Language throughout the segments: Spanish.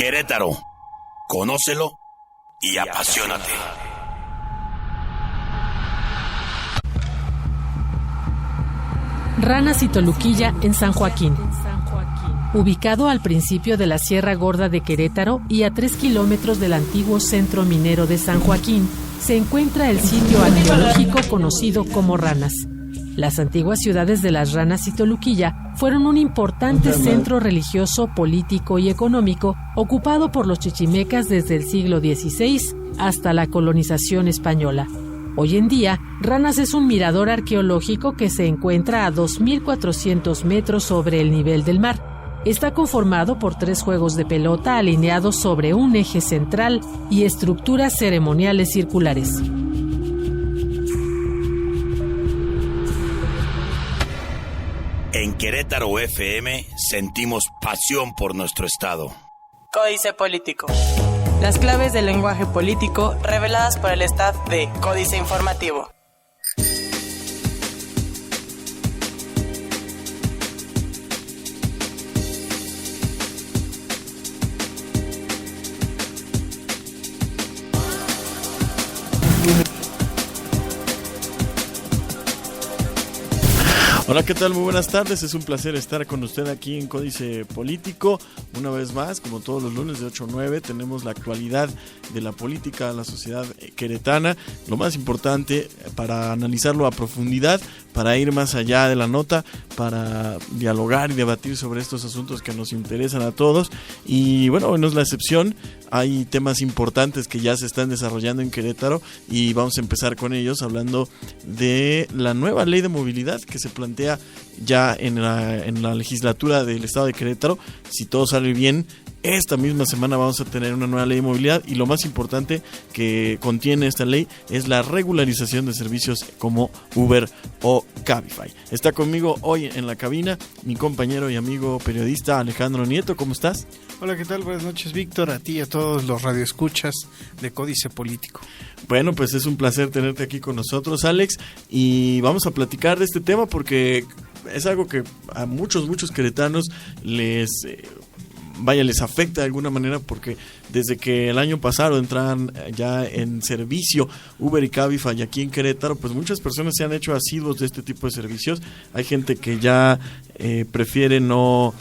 Querétaro, conócelo y apasionate. Ranas y Toluquilla en San Joaquín. Ubicado al principio de la Sierra Gorda de Querétaro y a 3 kilómetros del antiguo centro minero de San Joaquín, se encuentra el sitio arqueológico conocido como Ranas. Las antiguas ciudades de las Ranas y Toluquilla fueron un importante centro religioso, político y económico ocupado por los chichimecas desde el siglo XVI hasta la colonización española. Hoy en día, Ranas es un mirador arqueológico que se encuentra a 2.400 metros sobre el nivel del mar. Está conformado por 3 juegos de pelota alineados sobre un eje central y estructuras ceremoniales circulares. En Querétaro FM sentimos pasión por nuestro estado. Códice Político. Las claves del lenguaje político reveladas por el staff de Códice Informativo. Hola, ¿qué tal? Muy buenas tardes, es un placer estar con usted aquí en Códice Político. Una vez más, como todos los lunes de 8 a 9, tenemos la actualidad de la política de la sociedad queretana, lo más importante para analizarlo a profundidad, para ir más allá de la nota, para dialogar y debatir sobre estos asuntos que nos interesan a todos. Y bueno, no es la excepción, hay temas importantes que ya se están desarrollando en Querétaro y vamos a empezar con ellos hablando de la nueva ley de movilidad que se plantea ya en la legislatura del estado de Querétaro. Si todo sale bien, esta misma semana vamos a tener una nueva ley de movilidad y lo más importante que contiene esta ley es la regularización de servicios como Uber o Cabify. Está conmigo hoy en la cabina mi compañero y amigo periodista Alejandro Nieto. ¿Cómo estás? Hola, ¿qué tal? Buenas noches, Víctor, a ti y a todos los radioescuchas de Códice Político. Bueno, pues es un placer tenerte aquí con nosotros, Alex, y vamos a platicar de este tema porque es algo que a muchos queretanos les afecta de alguna manera, porque desde que el año pasado entraron ya en servicio Uber y Cabify aquí en Querétaro, pues muchas personas se han hecho asiduos de este tipo de servicios. Hay gente que ya prefiere no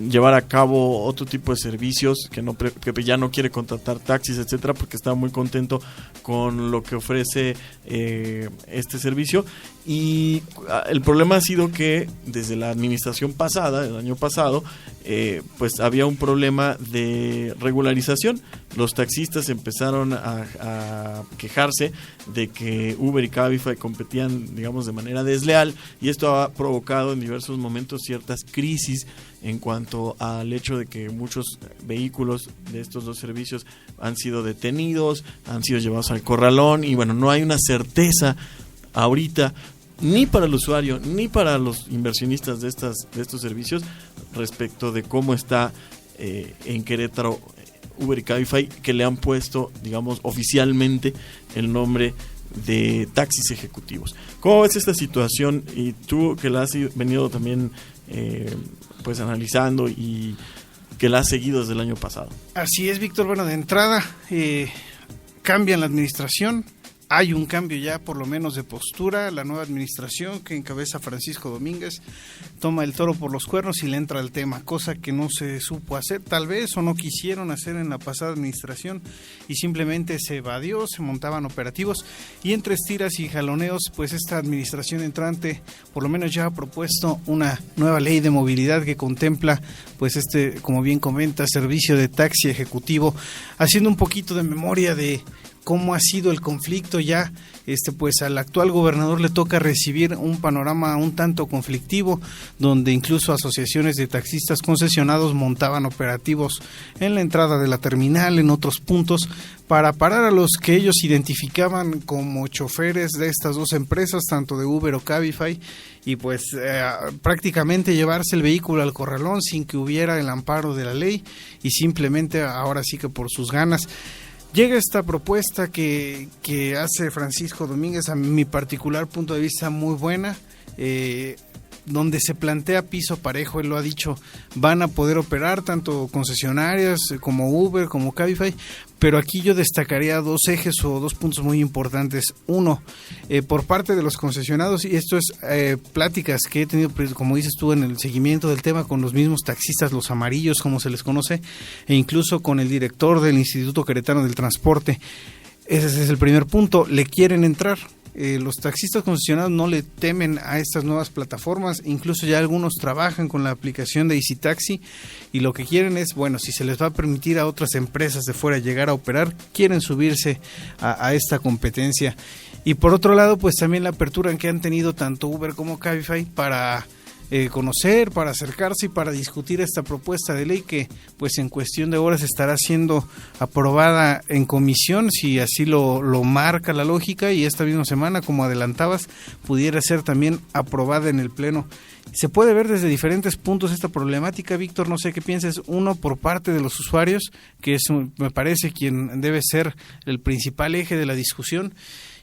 llevar a cabo otro tipo de servicios, que ya no quiere contratar taxis, etcétera, porque está muy contento con lo que ofrece este servicio. Y el problema ha sido que desde la administración pasada, el año pasado, pues había un problema de regularización. Los taxistas empezaron a quejarse de que Uber y Cabify competían, digamos, de manera desleal, y esto ha provocado en diversos momentos ciertas crisis en cuanto al hecho de que muchos vehículos de estos dos servicios han sido detenidos, han sido llevados al corralón, y bueno, no hay una certeza ahorita ni para el usuario ni para los inversionistas de estos servicios respecto de cómo está en Querétaro Uber y Cabify, que le han puesto, digamos, oficialmente el nombre de taxis ejecutivos. ¿Cómo ves esta situación? Y tú, que la has venido también pues analizando y que la has seguido desde el año pasado. Así es, Víctor. Bueno, de entrada cambian la administración. Hay un cambio ya, por lo menos, de postura. La nueva administración que encabeza Francisco Domínguez toma el toro por los cuernos y le entra al tema, cosa que no se supo hacer, tal vez, o no quisieron hacer en la pasada administración, y simplemente se evadió, se montaban operativos, y entre estiras y jaloneos, pues esta administración entrante, por lo menos ya ha propuesto una nueva ley de movilidad que contempla, pues como bien comenta, servicio de taxi ejecutivo, haciendo un poquito de memoria de cómo ha sido el conflicto ya, pues al actual gobernador le toca recibir un panorama un tanto conflictivo, donde incluso asociaciones de taxistas concesionados montaban operativos en la entrada de la terminal, en otros puntos, para parar a los que ellos identificaban como choferes de estas dos empresas, tanto de Uber o Cabify, y pues prácticamente llevarse el vehículo al corralón sin que hubiera el amparo de la ley, y simplemente ahora sí que por sus ganas. Llega esta propuesta que hace Francisco Domínguez, a mi particular punto de vista muy buena. donde se plantea piso parejo. Él lo ha dicho, van a poder operar tanto concesionarias como Uber, como Cabify, pero aquí yo destacaría dos ejes o dos puntos muy importantes. Uno, por parte de los concesionados, y esto es pláticas que he tenido, como dices tú, en el seguimiento del tema con los mismos taxistas, los amarillos, como se les conoce, e incluso con el director del Instituto Queretano del Transporte. Ese es el primer punto, le quieren entrar. Los taxistas concesionados no le temen a estas nuevas plataformas, incluso ya algunos trabajan con la aplicación de Easy Taxi y lo que quieren es, bueno, si se les va a permitir a otras empresas de fuera llegar a operar, quieren subirse a esta competencia. Y por otro lado, pues también la apertura que han tenido tanto Uber como Cabify para conocer, para acercarse y para discutir esta propuesta de ley que pues en cuestión de horas estará siendo aprobada en comisión, si así lo marca la lógica, y esta misma semana, como adelantabas, pudiera ser también aprobada en el Pleno. Se puede ver desde diferentes puntos esta problemática, Víctor, no sé qué pienses. Uno, por parte de los usuarios, que es, me parece, quien debe ser el principal eje de la discusión,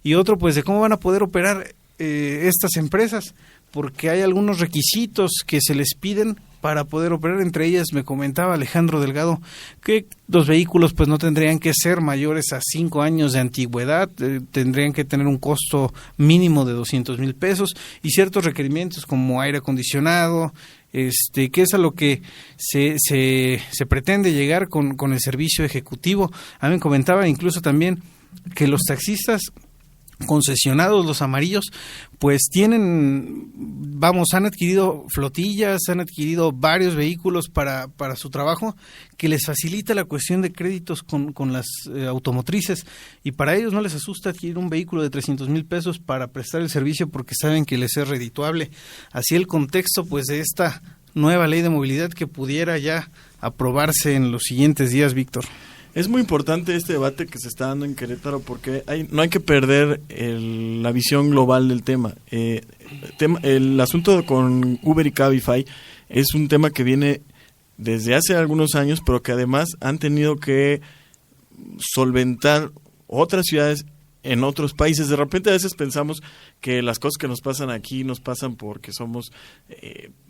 y otro, pues de cómo van a poder operar estas empresas, porque hay algunos requisitos que se les piden para poder operar. Entre ellas, me comentaba Alejandro Delgado que los vehículos pues no tendrían que ser mayores a 5 años de antigüedad, tendrían que tener un costo mínimo de 200,000 pesos y ciertos requerimientos como aire acondicionado, que es a lo que se pretende llegar con el servicio ejecutivo. A mí me comentaba incluso también que los taxistas concesionados, los amarillos, pues han adquirido flotillas, han adquirido varios vehículos para su trabajo, que les facilita la cuestión de créditos con las automotrices, y para ellos no les asusta adquirir un vehículo de 300,000 pesos para prestar el servicio porque saben que les es redituable. Así el contexto pues de esta nueva ley de movilidad que pudiera ya aprobarse en los siguientes días, Víctor. Es muy importante este debate que se está dando en Querétaro porque no hay que perder la visión global del tema. El asunto con Uber y Cabify es un tema que viene desde hace algunos años, pero que además han tenido que solventar otras ciudades en otros países. De repente a veces pensamos que las cosas que nos pasan aquí nos pasan porque somos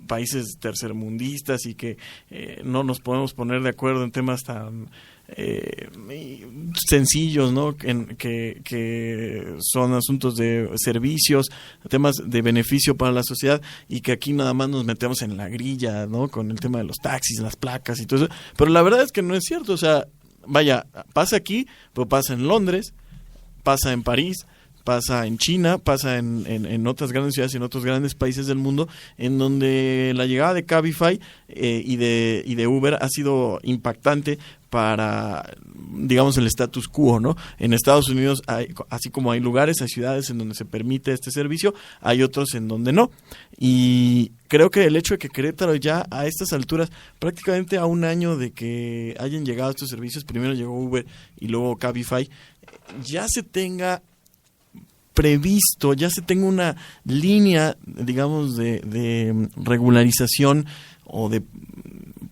países tercermundistas y que no nos podemos poner de acuerdo en temas tan sencillos, ¿no? Que son asuntos de servicios, temas de beneficio para la sociedad, y que aquí nada más nos metemos en la grilla, ¿no? Con el tema de los taxis, las placas y todo eso. Pero la verdad es que no es cierto. O sea, vaya, pasa aquí, pero pasa en Londres, pasa en París, pasa en China, pasa en otras grandes ciudades y en otros grandes países del mundo, en donde la llegada de Cabify y de Uber ha sido impactante para, digamos, el status quo, ¿no? En Estados Unidos, así como hay lugares, hay ciudades en donde se permite este servicio, hay otros en donde no. Y creo que el hecho de que Querétaro ya a estas alturas, prácticamente a un año de que hayan llegado estos servicios, primero llegó Uber y luego Cabify, ya se tenga previsto, ya se tenga una línea, digamos, de regularización o de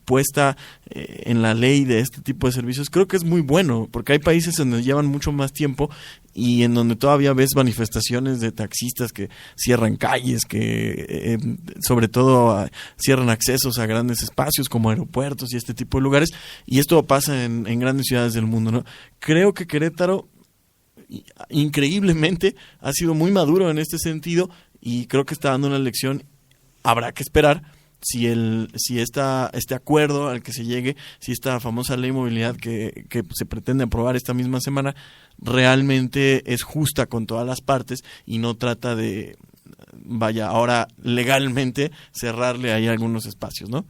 puesta en la ley de este tipo de servicios, creo que es muy bueno, porque hay países donde llevan mucho más tiempo y en donde todavía ves manifestaciones de taxistas que cierran calles, que sobre todo cierran accesos a grandes espacios como aeropuertos y este tipo de lugares, y esto pasa en grandes ciudades del mundo, ¿no? Creo que Querétaro increíblemente ha sido muy maduro en este sentido y creo que está dando una lección. Habrá que esperar si este acuerdo al que se llegue, si esta famosa ley de movilidad que se pretende aprobar esta misma semana realmente es justa con todas las partes y no trata de, ahora legalmente cerrarle ahí algunos espacios, ¿no?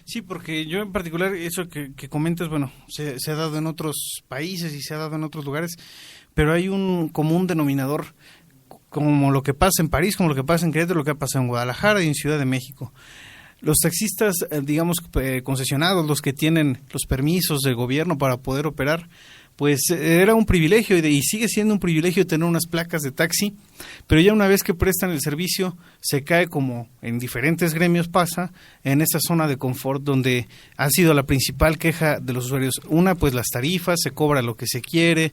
Sí, porque yo en particular, eso que comentas, bueno, se ha dado en otros países y se ha dado en otros lugares, pero hay un común denominador, como lo que pasa en París, como lo que pasa en Querétaro, lo que pasa en Guadalajara y en Ciudad de México. Los taxistas, digamos, concesionados, los que tienen los permisos del gobierno para poder operar, pues era un privilegio y sigue siendo un privilegio tener unas placas de taxi, pero ya una vez que prestan el servicio se cae, como en diferentes gremios pasa, en esa zona de confort donde ha sido la principal queja de los usuarios. Una, pues las tarifas, se cobra lo que se quiere,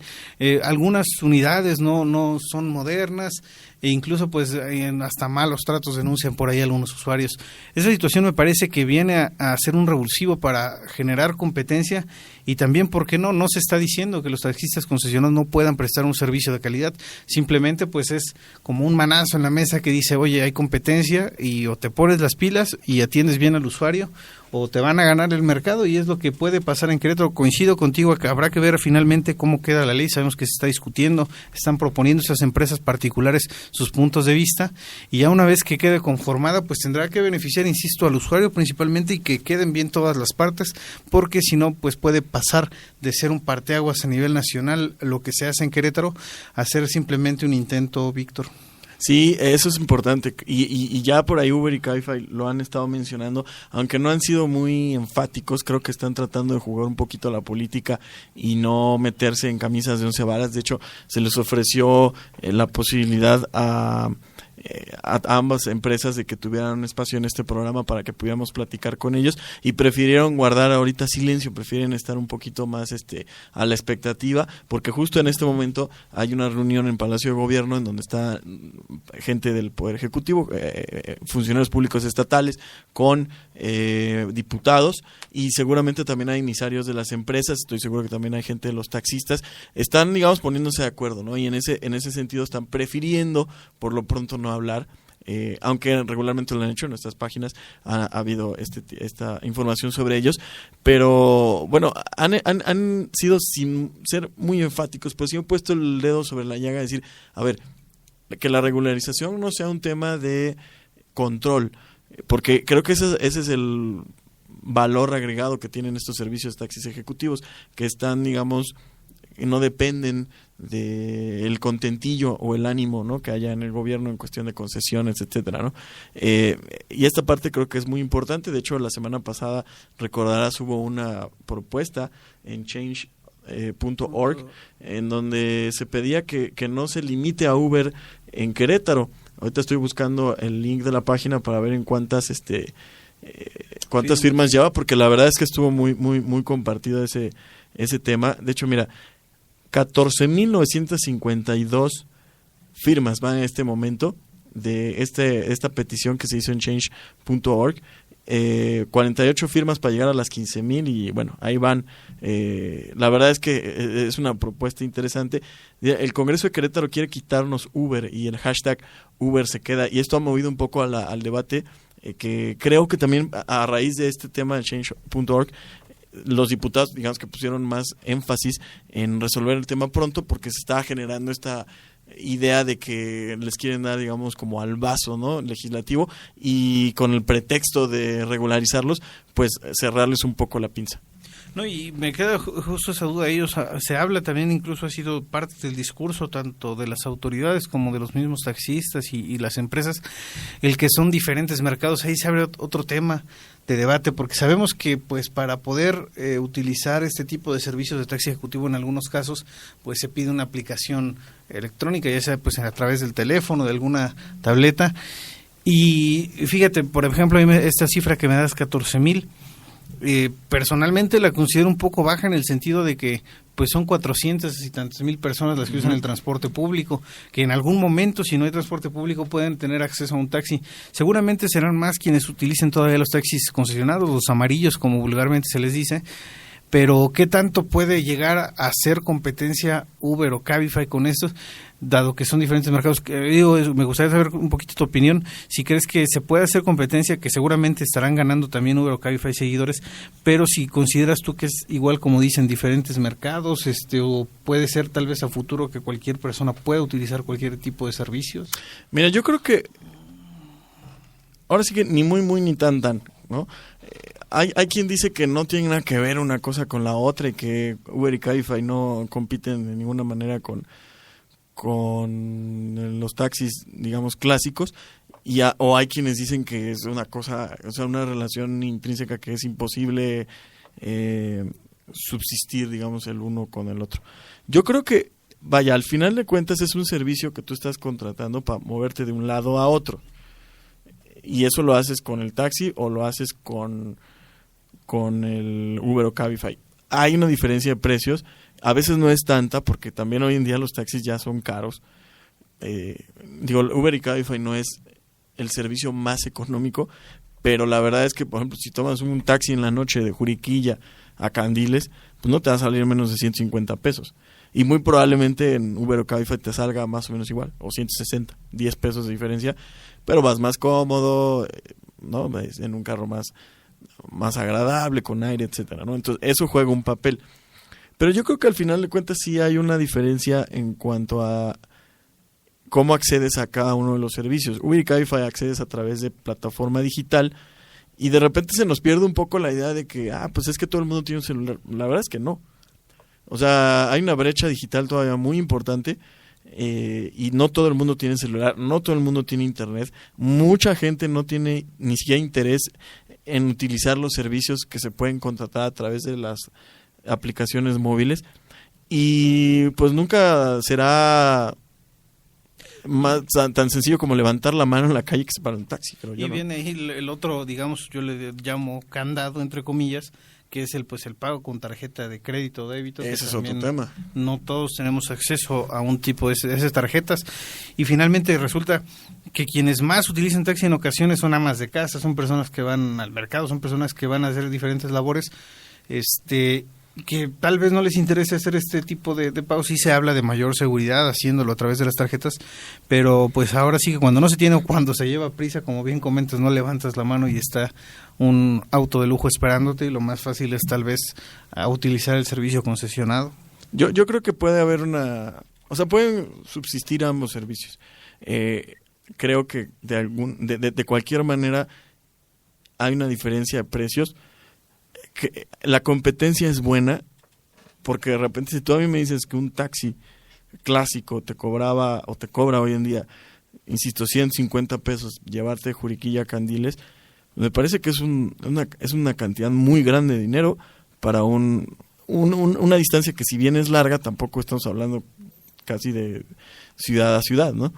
algunas unidades no son modernas, e incluso pues hasta malos tratos denuncian por ahí algunos usuarios. Esa situación me parece que viene a ser un revulsivo para generar competencia y también, ¿por qué no? No se está diciendo que los taxistas concesionados no puedan prestar un servicio de calidad, simplemente pues es como un manazo en la mesa que dice, oye, hay competencia y o te pones las pilas y atiendes bien al usuario o te van a ganar el mercado, y es lo que puede pasar en Querétaro. Coincido contigo, que habrá que ver finalmente cómo queda la ley. Sabemos que se está discutiendo, están proponiendo esas empresas particulares sus puntos de vista, y ya una vez que quede conformada, pues tendrá que beneficiar, insisto, al usuario principalmente, y que queden bien todas las partes, porque si no, pues puede pasar de ser un parteaguas a nivel nacional lo que se hace en Querétaro a ser simplemente un intento, Víctor. Sí, eso es importante, y ya por ahí Uber y Cabify lo han estado mencionando, aunque no han sido muy enfáticos. Creo que están tratando de jugar un poquito a la política y no meterse en camisas de 11 varas. De hecho, se les ofreció la posibilidad a ambas empresas de que tuvieran un espacio en este programa para que pudiéramos platicar con ellos, y prefirieron guardar ahorita silencio, prefieren estar un poquito más a la expectativa, porque justo en este momento hay una reunión en Palacio de Gobierno en donde está gente del Poder Ejecutivo, funcionarios públicos estatales, con diputados, y seguramente también hay emisarios de las empresas. Estoy seguro que también hay gente de los taxistas. Están, digamos, poniéndose de acuerdo, ¿no? Y en ese sentido están prefiriendo por lo pronto no hablar, aunque regularmente lo han hecho en nuestras páginas, ha habido esta información sobre ellos, pero bueno, han sido, sin ser muy enfáticos, pues sí han puesto el dedo sobre la llaga, decir, a ver, que la regularización no sea un tema de control, porque creo que ese es el valor agregado que tienen estos servicios de taxis ejecutivos, que están, digamos, no dependen del contentillo o el ánimo, ¿no?, que haya en el gobierno en cuestión de concesiones, etcétera, ¿no? Y esta parte creo que es muy importante. De hecho, la semana pasada, recordarás, hubo una propuesta en change.org en donde se pedía que no se limite a Uber en Querétaro. Ahorita estoy buscando el link de la página para ver en cuántas firmas lleva, porque la verdad es que estuvo muy muy muy compartido ese tema. De hecho, mira, 14,952 firmas van en este momento de esta petición que se hizo en change.org, 48 firmas para llegar a las 15,000, y bueno, ahí van. La verdad es que es una propuesta interesante. El Congreso de Querétaro quiere quitarnos Uber y el hashtag Uber se queda, y esto ha movido un poco al debate, que creo que también a raíz de este tema de change.org, los diputados, digamos, que pusieron más énfasis en resolver el tema pronto, porque se estaba generando esta idea de que les quieren dar, digamos, como al vaso, ¿no?, legislativo, y con el pretexto de regularizarlos, pues cerrarles un poco la pinza. No, y me queda justo esa duda. Ellos, se habla también, incluso ha sido parte del discurso tanto de las autoridades como de los mismos taxistas y las empresas, el que son diferentes mercados. Ahí se abre otro tema de debate, porque sabemos que pues para poder utilizar este tipo de servicios de taxi ejecutivo en algunos casos, pues se pide una aplicación electrónica, ya sea pues a través del teléfono, de alguna tableta. Y fíjate, por ejemplo, esta cifra que me das, 14,000, personalmente la considero un poco baja, en el sentido de que pues son 400 y tantas mil personas las que usan el transporte público, que en algún momento, si no hay transporte público, pueden tener acceso a un taxi. Seguramente serán más quienes utilicen todavía los taxis concesionados, los amarillos, como vulgarmente se les dice, pero ¿qué tanto puede llegar a hacer competencia Uber o Cabify con estos, dado que son diferentes mercados? Me gustaría saber un poquito tu opinión, si crees que se puede hacer competencia, que seguramente estarán ganando también Uber o Cabify seguidores, pero si consideras tú que es igual, como dicen, diferentes mercados, o puede ser tal vez a futuro que cualquier persona pueda utilizar cualquier tipo de servicios. Mira, yo creo que ahora sí que ni muy muy ni tan, ¿no? Hay quien dice que no tiene nada que ver una cosa con la otra, y que Uber y Cabify no compiten de ninguna manera con los taxis, digamos, clásicos, o hay quienes dicen que es una cosa, o sea, una relación intrínseca que es imposible subsistir, digamos, el uno con el otro. Yo creo que, vaya, al final de cuentas es un servicio que tú estás contratando para moverte de un lado a otro, y eso lo haces con el taxi o lo haces con el Uber o Cabify. Hay una diferencia de precios, a veces no es tanta, porque también hoy en día los taxis ya son caros, Uber y Cabify no es el servicio más económico, pero la verdad es que, por ejemplo, si tomas un taxi en la noche de Juriquilla a Candiles, pues no te va a salir menos de 150 pesos. Y muy probablemente en Uber o Cabify te salga más o menos igual, o 160, 10 pesos de diferencia, pero vas más cómodo, ¿no? En un carro más agradable, con aire, etcétera, ¿no? Entonces, eso juega un papel. Pero yo creo que al final de cuentas sí hay una diferencia en cuanto a cómo accedes a cada uno de los servicios. Uber y Cabify accedes a través de plataforma digital y de repente se nos pierde un poco la idea de que, pues es que todo el mundo tiene un celular. La verdad es que no. O sea, hay una brecha digital todavía muy importante y no todo el mundo tiene celular, no todo el mundo tiene internet. Mucha gente no tiene ni siquiera interés en utilizar los servicios que se pueden contratar a través de las aplicaciones móviles y pues nunca será tan sencillo como levantar la mano en la calle que se para un taxi. Pero y viene ahí el otro, digamos, yo le llamo candado, entre comillas, que es el pago con tarjeta de crédito o débito. Ese es otro tema. No todos tenemos acceso a un tipo de esas tarjetas y finalmente resulta que quienes más utilizan taxi en ocasiones son amas de casa, son personas que van al mercado, son personas que van a hacer diferentes labores, que tal vez no les interese hacer este tipo de pagos. Sí se habla de mayor seguridad haciéndolo a través de las tarjetas, pero pues ahora sí que cuando no se tiene o cuando se lleva prisa, como bien comentas, no levantas la mano y está un auto de lujo esperándote y lo más fácil es tal vez utilizar el servicio concesionado. Yo creo que puede haber pueden subsistir ambos servicios. Creo que de cualquier manera hay una diferencia de precios. Que la competencia es buena porque de repente si tú a mí me dices que un taxi clásico te cobraba o te cobra hoy en día, insisto, 150 pesos llevarte de Juriquilla a Candiles, me parece que es una cantidad muy grande de dinero para una distancia que si bien es larga, tampoco estamos hablando casi de ciudad a ciudad, ¿no?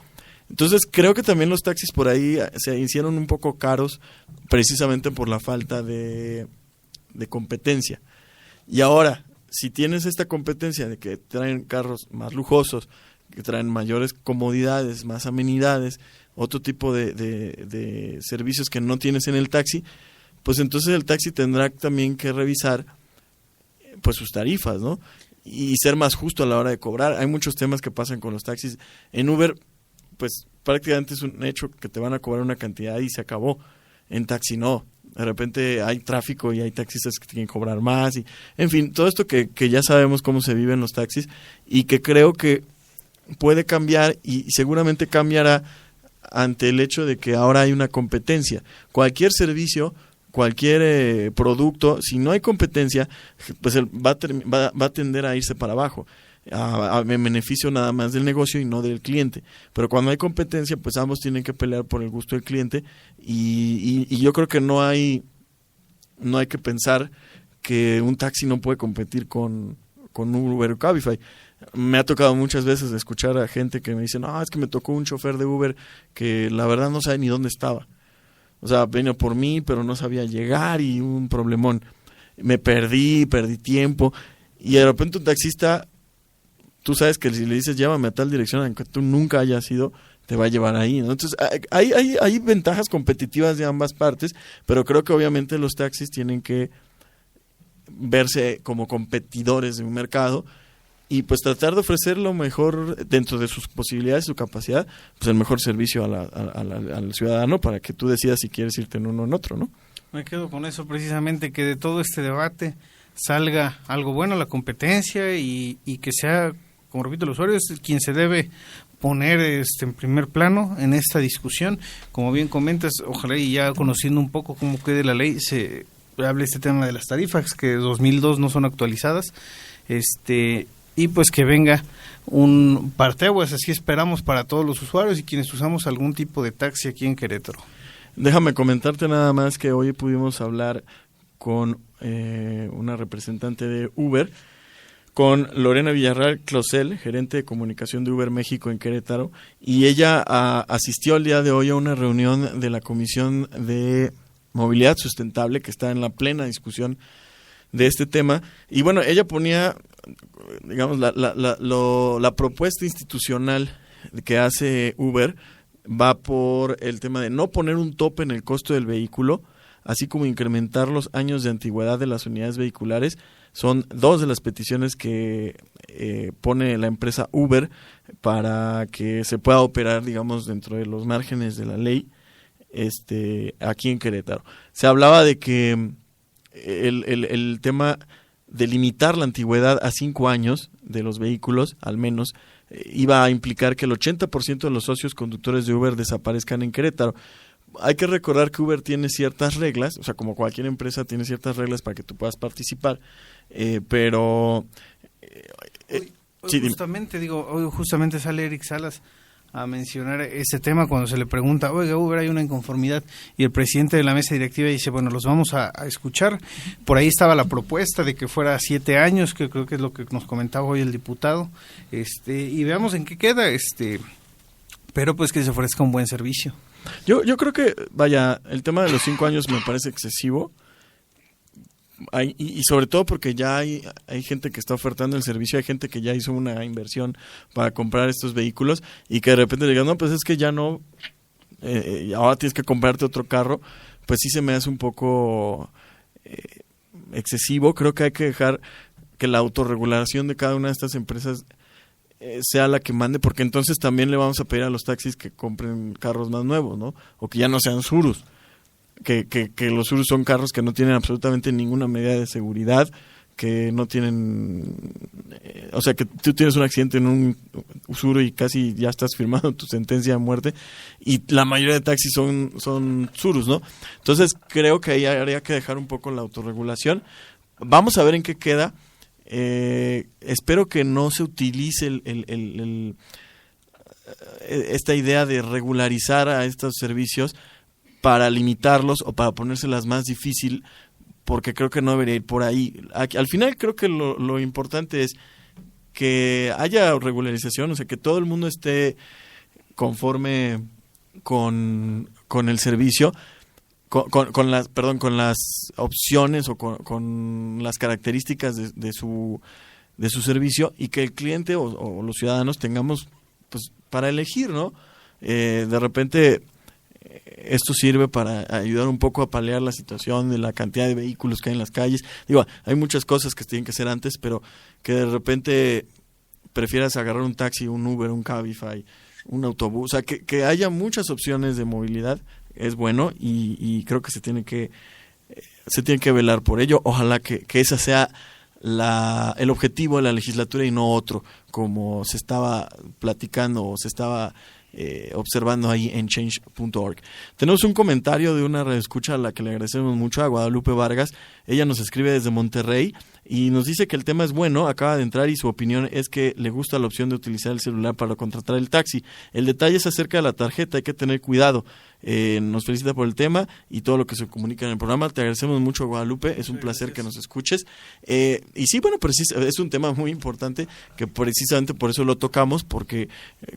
Entonces creo que también los taxis por ahí se hicieron un poco caros precisamente por la falta de competencia. Y ahora, si tienes esta competencia de que traen carros más lujosos, que traen mayores comodidades, más amenidades, otro tipo de servicios que no tienes en el taxi, pues entonces el taxi tendrá también que revisar pues sus tarifas, ¿no? Y ser más justo a la hora de cobrar. Hay muchos temas que pasan con los taxis. En Uber, pues prácticamente es un hecho que te van a cobrar una cantidad y se acabó. En taxi no. De repente hay tráfico y hay taxistas que tienen que cobrar más. Y, en fin, todo esto que ya sabemos cómo se vive en los taxis y que creo que puede cambiar y seguramente cambiará ante el hecho de que ahora hay una competencia. Cualquier servicio, cualquier producto, si no hay competencia, pues va a tender a irse para abajo. En beneficio nada más del negocio y no del cliente. Pero cuando hay competencia, pues ambos tienen que pelear por el gusto del cliente y yo creo que no hay que pensar que un taxi no puede competir con Uber o Cabify. Me ha tocado muchas veces escuchar a gente que me dice, no, es que me tocó un chofer de Uber que la verdad no sabe ni dónde estaba. O sea, venía por mí, pero no sabía llegar y un problemón. Me perdí tiempo y de repente un taxista, tú sabes que si le dices llévame a tal dirección, aunque tú nunca hayas ido, te va a llevar ahí, ¿no? Entonces hay ventajas competitivas de ambas partes, pero creo que obviamente los taxis tienen que verse como competidores de un mercado y pues tratar de ofrecer lo mejor dentro de sus posibilidades, su capacidad, pues el mejor servicio al ciudadano para que tú decidas si quieres irte en uno o en otro, ¿no? Me quedo con eso precisamente, que de todo este debate salga algo bueno, la competencia y que sea, como repito, el usuario es quien se debe poner en primer plano en esta discusión. Como bien comentas, ojalá y ya conociendo un poco cómo quede la ley, se hable este tema de las tarifas que de 2002 no son actualizadas, y pues que venga un parteaguas, así esperamos para todos los usuarios y quienes usamos algún tipo de taxi aquí en Querétaro. Déjame comentarte nada más que hoy pudimos hablar con una representante de Uber, con Lorena Villarreal Closel, gerente de comunicación de Uber México en Querétaro, y ella asistió el día de hoy a una reunión de la Comisión de Movilidad Sustentable que está en la plena discusión de este tema. Y bueno, ella ponía, digamos, la propuesta institucional que hace Uber va por el tema de no poner un tope en el costo del vehículo, así como incrementar los años de antigüedad de las unidades vehiculares. Son dos de las peticiones que pone la empresa Uber para que se pueda operar, digamos, dentro de los márgenes de la ley aquí en Querétaro. Se hablaba de que el tema de limitar la antigüedad a 5 años de los vehículos, al menos, iba a implicar que el 80% de los socios conductores de Uber desaparezcan en Querétaro. Hay que recordar que Uber tiene ciertas reglas, o sea, como cualquier empresa tiene ciertas reglas para que tú puedas participar, pero... hoy justamente sale Eric Salas a mencionar ese tema cuando se le pregunta, oiga, Uber, hay una inconformidad, y el presidente de la mesa directiva dice, bueno, los vamos a escuchar. Por ahí estaba la propuesta de que fuera 7 años, que creo que es lo que nos comentaba hoy el diputado, y veamos en qué queda, pero pues que se ofrezca un buen servicio. Yo creo que, vaya, el tema de los 5 años me parece excesivo, y sobre todo porque ya hay gente que está ofertando el servicio, hay gente que ya hizo una inversión para comprar estos vehículos y que de repente digan, no, pues es que ya no, ahora tienes que comprarte otro carro. Pues sí se me hace un poco excesivo. Creo que hay que dejar que la autorregulación de cada una de estas empresas sea la que mande, porque entonces también le vamos a pedir a los taxis que compren carros más nuevos, ¿no? O que ya no sean Surus. Que los Surus son carros que no tienen absolutamente ninguna medida de seguridad, que no tienen... o sea, que tú tienes un accidente en un Suru y casi ya estás firmando tu sentencia de muerte, y la mayoría de taxis son Surus, ¿no? Entonces creo que ahí habría que dejar un poco la autorregulación. Vamos a ver en qué queda. Espero que no se utilice esta idea de regularizar a estos servicios para limitarlos o para ponérselas más difícil, porque creo que no debería ir por ahí. Al final creo que lo importante es que haya regularización, o sea, que todo el mundo esté conforme con el servicio, con las opciones o con las características de su servicio, y que el cliente o los ciudadanos tengamos pues para elegir, ¿no? De repente esto sirve para ayudar un poco a paliar la situación de la cantidad de vehículos que hay en las calles. Digo, hay muchas cosas que tienen que hacer antes, pero que de repente prefieras agarrar un taxi, un Uber, un Cabify, un autobús, o sea, que haya muchas opciones de movilidad es bueno, y creo que se tiene que velar por ello. Ojalá que esa sea el objetivo de la legislatura y no otro, como se estaba platicando o se estaba observando ahí en change.org. Tenemos un comentario de una radioescucha a la que le agradecemos mucho, a Guadalupe Vargas. Ella nos escribe desde Monterrey y nos dice que el tema es bueno, acaba de entrar y su opinión es que le gusta la opción de utilizar el celular para contratar el taxi. El detalle es acerca de la tarjeta, hay que tener cuidado. Nos felicita por el tema y todo lo que se comunica en el programa. Te agradecemos mucho, Guadalupe, es un placer que nos escuches. Y sí, bueno, es un tema muy importante que precisamente por eso lo tocamos, porque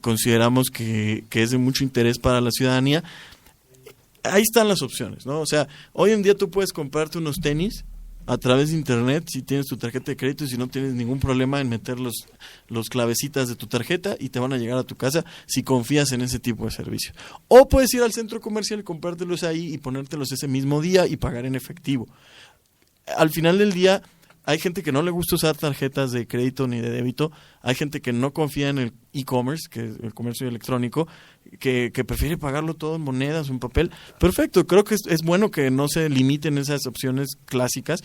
consideramos que es de mucho interés para la ciudadanía. Ahí están las opciones, ¿no? O sea, hoy en día tú puedes comprarte unos tenis a través de internet si tienes tu tarjeta de crédito y si no tienes ningún problema en meter los clavecitas de tu tarjeta y te van a llegar a tu casa si confías en ese tipo de servicio. O puedes ir al centro comercial y comprártelos ahí y ponértelos ese mismo día y pagar en efectivo. Al final del día hay gente que no le gusta usar tarjetas de crédito ni de débito, hay gente que no confía en el e-commerce, que es el comercio electrónico, que prefiere pagarlo todo en monedas o en papel. Perfecto, creo que es bueno que no se limiten esas opciones clásicas,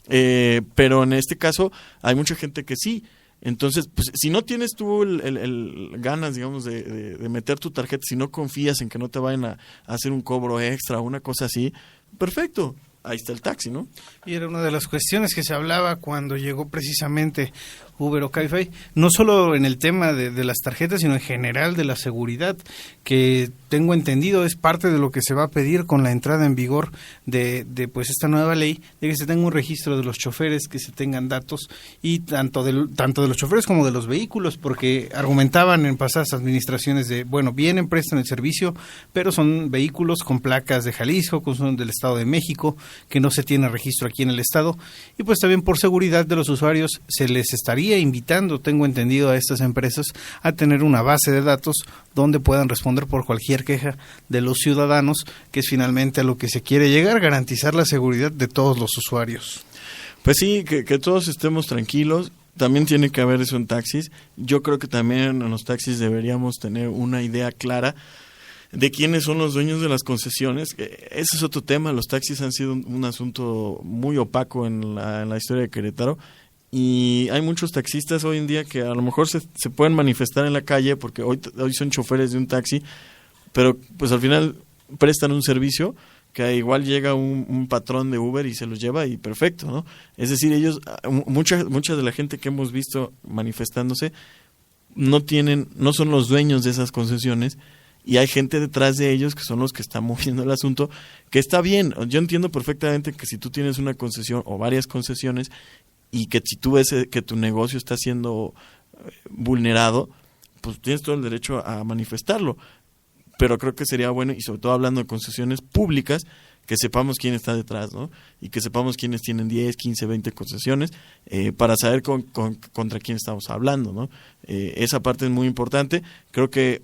pero en este caso hay mucha gente que sí. Entonces, pues, si no tienes tú el ganas, digamos, de meter tu tarjeta, si no confías en que no te vayan a hacer un cobro extra o una cosa así, perfecto. Ahí está el taxi, ¿no? Y era una de las cuestiones que se hablaba cuando llegó precisamente Uber o Cabify, no solo en el tema de las tarjetas, sino en general de la seguridad, que tengo entendido es parte de lo que se va a pedir con la entrada en vigor de pues esta nueva ley, de que se tenga un registro de los choferes, que se tengan datos, y tanto de los choferes como de los vehículos, porque argumentaban en pasadas administraciones de, bueno, vienen, prestan el servicio, pero son vehículos con placas de Jalisco, con son del Estado de México, que no se tiene registro aquí en el Estado, y pues también por seguridad de los usuarios se les estaría estaría invitando, tengo entendido, a estas empresas a tener una base de datos donde puedan responder por cualquier queja de los ciudadanos, que es finalmente a lo que se quiere llegar, garantizar la seguridad de todos los usuarios. Pues sí, que todos estemos tranquilos. También tiene que haber eso en taxis. Yo creo que también en los taxis deberíamos tener una idea clara de quiénes son los dueños de las concesiones. Ese es otro tema. Los taxis han sido un asunto muy opaco en la historia de Querétaro, y hay muchos taxistas hoy en día que a lo mejor se pueden manifestar en la calle porque hoy son choferes de un taxi, pero pues al final prestan un servicio que igual llega un patrón de Uber y se los lleva y perfecto, ¿no? Es decir, ellos, mucha de la gente que hemos visto manifestándose no son los dueños de esas concesiones, y hay gente detrás de ellos que son los que están moviendo el asunto, que está bien. Yo entiendo perfectamente que si tú tienes una concesión o varias concesiones y que si tú ves que tu negocio está siendo vulnerado, pues tienes todo el derecho a manifestarlo. Pero creo que sería bueno, y sobre todo hablando de concesiones públicas, que sepamos quién está detrás, ¿no? Y que sepamos quiénes tienen 10, 15, 20 concesiones, para saber contra quién estamos hablando, ¿no? Esa parte es muy importante. Creo que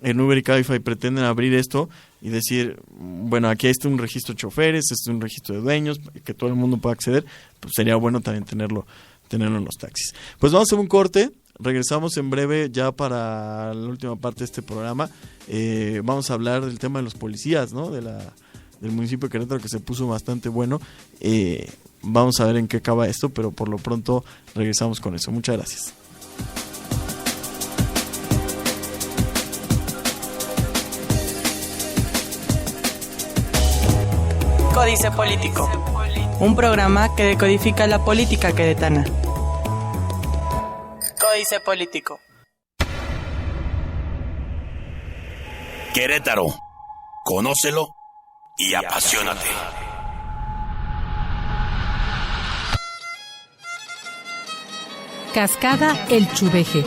en Uber y Cabify pretenden abrir esto y decir, bueno, aquí está un registro de choferes, este es un registro de dueños, que todo el mundo pueda acceder. Pues sería bueno también tenerlo en los taxis. Pues vamos a hacer un corte. Regresamos en breve ya para la última parte de este programa. Vamos a hablar del tema de los policías, ¿no? Del municipio de Querétaro, que se puso bastante bueno. Vamos a ver en qué acaba esto, pero por lo pronto regresamos con eso. Muchas gracias. Códice Político, un programa que decodifica la política queretana. Códice Político. Querétaro, conócelo y apasionate. Cascada El Chuveje.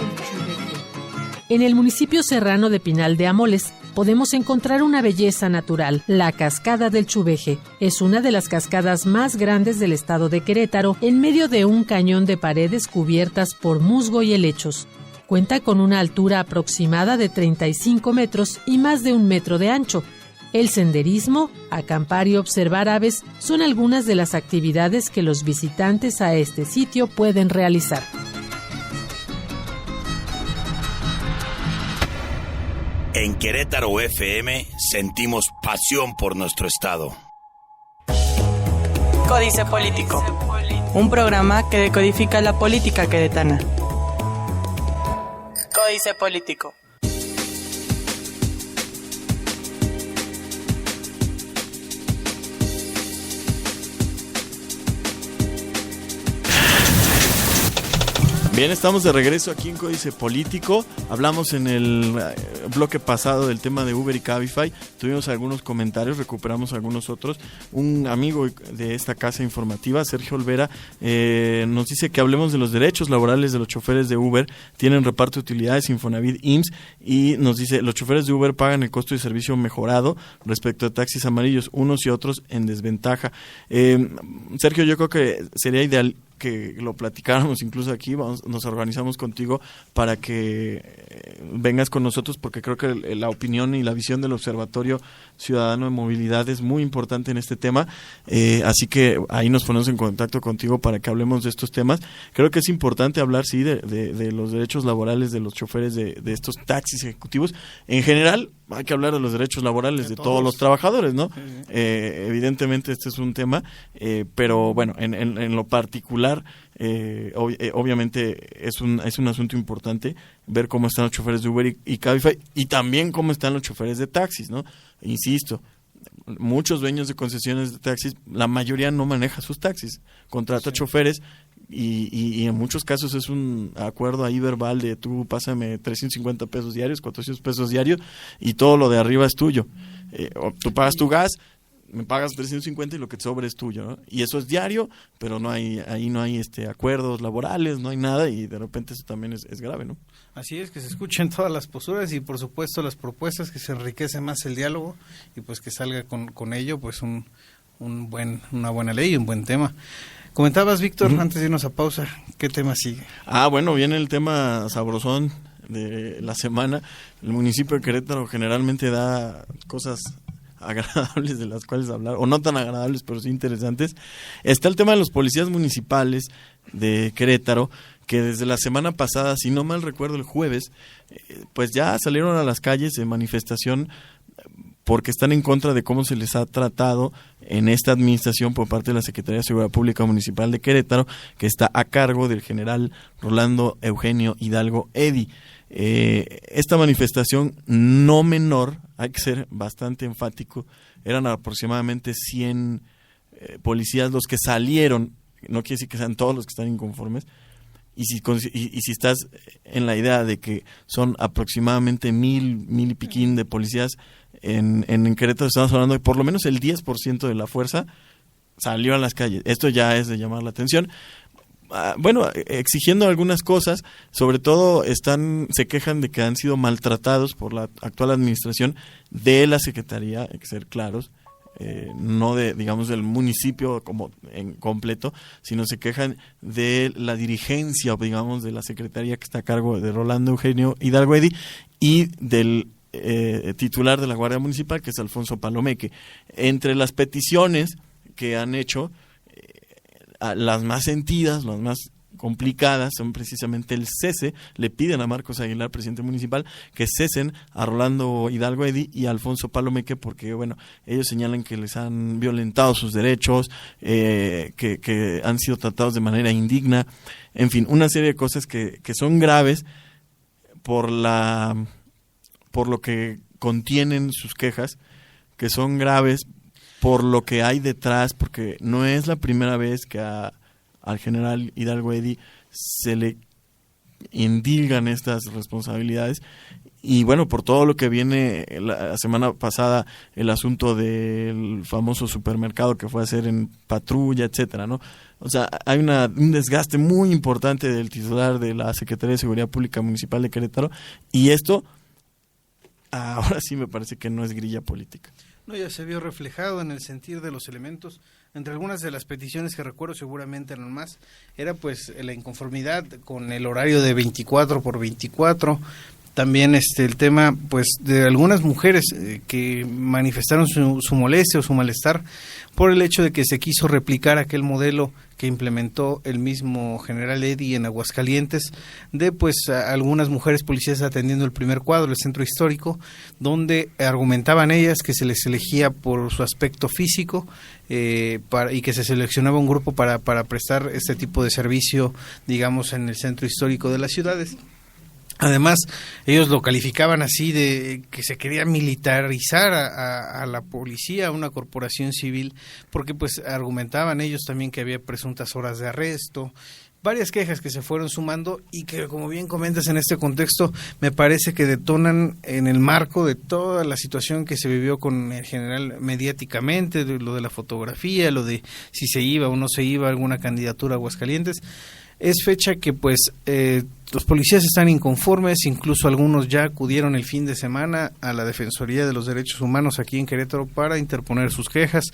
En el municipio serrano de Pinal de Amoles podemos encontrar una belleza natural. La Cascada del Chuveje es una de las cascadas más grandes del estado de Querétaro, en medio de un cañón de paredes cubiertas por musgo y helechos. Cuenta con una altura aproximada de 35 metros y más de 1 metro de ancho. El senderismo, acampar y observar aves son algunas de las actividades que los visitantes a este sitio pueden realizar. En Querétaro FM sentimos pasión por nuestro estado. Códice Político, un programa que decodifica la política queretana. Códice Político. Bien, estamos de regreso aquí en Códice Político. Hablamos en el bloque pasado del tema de Uber y Cabify. Tuvimos algunos comentarios, recuperamos algunos otros. Un amigo de esta casa informativa, Sergio Olvera, nos dice que hablemos de los derechos laborales de los choferes de Uber. Tienen reparto de utilidades, Infonavit, IMSS, y nos dice, los choferes de Uber pagan el costo de servicio mejorado respecto a taxis amarillos, unos y otros en desventaja. Sergio, yo creo que sería ideal que lo platicáramos incluso aquí. Nos organizamos contigo para que vengas con nosotros, porque creo que la opinión y la visión del Observatorio Ciudadano de Movilidad es muy importante en este tema, así que ahí nos ponemos en contacto contigo para que hablemos de estos temas. Creo que es importante hablar, sí, de los derechos laborales de los choferes de estos taxis ejecutivos. En general, hay que hablar de los derechos laborales de todos los trabajadores, ¿no? Sí. Evidentemente este es un tema, pero bueno, en lo particular, obviamente es un asunto importante ver cómo están los choferes de Uber y Cabify, y también cómo están los choferes de taxis, ¿no? Insisto, muchos dueños de concesiones de taxis, la mayoría no maneja sus taxis, contrata choferes, y en muchos casos es un acuerdo ahí verbal de tú pásame 350 pesos diarios, 400 pesos diarios, y todo lo de arriba es tuyo. O tú pagas tu gas, me pagas 350 y lo que te sobra es tuyo, ¿no? Y eso es diario, pero no hay acuerdos laborales, no hay nada, y de repente eso también es grave, ¿no? Así es, que se escuchen todas las posturas y por supuesto las propuestas, que se enriquece más el diálogo y pues que salga con ello pues una buena ley y un buen tema. Comentabas, Víctor, antes de irnos a pausa, ¿qué tema sigue? Bueno, viene el tema sabrosón de la semana. El municipio de Querétaro generalmente da cosas agradables de las cuales hablar, o no tan agradables, pero sí interesantes. Está el tema de los policías municipales de Querétaro, que desde la semana pasada, si no mal recuerdo el jueves, pues ya salieron a las calles en manifestación porque están en contra de cómo se les ha tratado en esta administración por parte de la Secretaría de Seguridad Pública Municipal de Querétaro, que está a cargo del general Rolando Eugenio Hidalgo Eddy. Esta manifestación no menor, hay que ser bastante enfático, eran aproximadamente 100 policías los que salieron, no quiere decir que sean todos los que están inconformes, y si estás en la idea de que son aproximadamente 1,000 y piquín de policías en Querétaro, estamos hablando de por lo menos el 10% de la fuerza salió a las calles. Esto ya es de llamar la atención. Exigiendo algunas cosas, sobre todo se quejan de que han sido maltratados por la actual administración de la Secretaría, hay que ser claros, no del municipio como en completo, sino se quejan de la dirigencia, digamos, de la Secretaría que está a cargo de Rolando Eugenio Hidalgo Eddy y del titular de la Guardia Municipal, que es Alfonso Palomeque. Entre las peticiones que han hecho, las más sentidas, las más complicadas, son precisamente el cese. Le piden a Marcos Aguilar, presidente municipal, que cesen a Rolando Hidalgo Eddy y a Alfonso Palomeque, porque ellos señalan que les han violentado sus derechos, que han sido tratados de manera indigna, en fin, una serie de cosas que son graves por lo que contienen sus quejas, que son graves por lo que hay detrás, porque no es la primera vez que al general Hidalgo Eddy se le indilgan estas responsabilidades, y por todo lo que viene la semana pasada, el asunto del famoso supermercado que fue a hacer en patrulla, etcétera, ¿no? O sea, hay un desgaste muy importante del titular de la Secretaría de Seguridad Pública Municipal de Querétaro, y esto ahora sí me parece que no es grilla política. No, ya se vio reflejado en el sentir de los elementos. Entre algunas de las peticiones que recuerdo, seguramente eran más, era pues la inconformidad con el horario de 24x24, también el tema pues de algunas mujeres que manifestaron su molestia o su malestar por el hecho de que se quiso replicar aquel modelo que implementó el mismo general Eddy en Aguascalientes, de pues algunas mujeres policías atendiendo el primer cuadro, el centro histórico, donde argumentaban ellas que se les elegía por su aspecto físico y que se seleccionaba un grupo para prestar este tipo de servicio, digamos, en el centro histórico de las ciudades. Además, ellos lo calificaban así de que se quería militarizar a la policía, a una corporación civil, porque pues argumentaban ellos también que había presuntas horas de arresto, varias quejas que se fueron sumando y que, como bien comentas en este contexto, me parece que detonan en el marco de toda la situación que se vivió con el general mediáticamente, de lo de la fotografía, lo de si se iba o no se iba alguna candidatura a Aguascalientes. Es fecha que pues los policías están inconformes, incluso algunos ya acudieron el fin de semana a la Defensoría de los Derechos Humanos aquí en Querétaro para interponer sus quejas.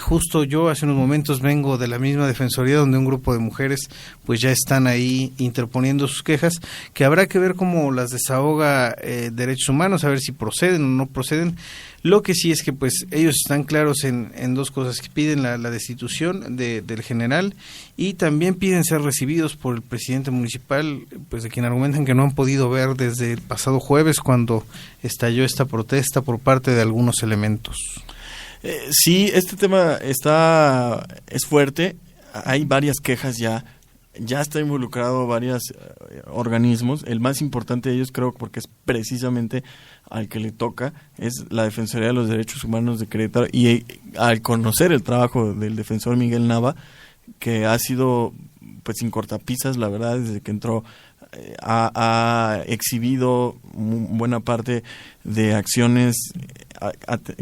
Justo yo hace unos momentos vengo de la misma Defensoría, donde un grupo de mujeres pues ya están ahí interponiendo sus quejas, que habrá que ver cómo las desahoga Derechos Humanos, a ver si proceden o no proceden. Lo que sí es que pues ellos están claros en dos cosas, que piden la destitución del general y también piden ser recibidos por el presidente municipal, pues de quien argumentan que no han podido ver desde el pasado jueves, cuando estalló esta protesta por parte de algunos elementos. Sí, este tema es fuerte, hay varias quejas ya está involucrado varios organismos, el más importante de ellos creo porque es precisamente al que le toca, es la Defensoría de los Derechos Humanos de Querétaro, y al conocer el trabajo del defensor Miguel Nava, que ha sido pues sin cortapisas, la verdad, desde que entró, ha exhibido buena parte de acciones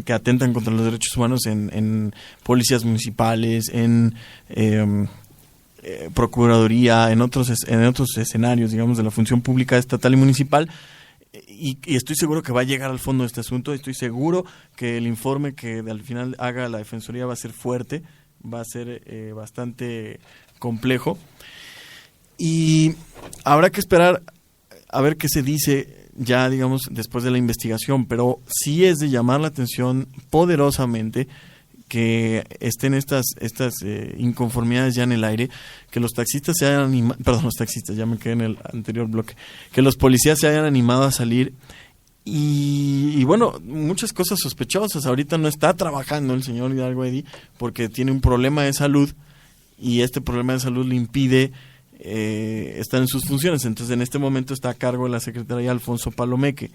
que atentan contra los derechos humanos en policías municipales, en procuraduría, en otros escenarios, digamos, de la función pública estatal y municipal, y estoy seguro que va a llegar al fondo de este asunto. Estoy seguro que el informe que al final haga la Defensoría va a ser fuerte, va a ser bastante complejo. Y habrá que esperar a ver qué se dice ya, digamos, después de la investigación, pero sí es de llamar la atención poderosamente que estén estas inconformidades ya en el aire, que los taxistas se hayan animado, los taxistas, ya me quedé en el anterior bloque, que los policías se hayan animado a salir y bueno, muchas cosas sospechosas. Ahorita no está trabajando el señor Hidalgo Eddy porque tiene un problema de salud y este problema de salud le impide estar en sus funciones. Entonces en este momento está a cargo de la Secretaría Alfonso Palomeque.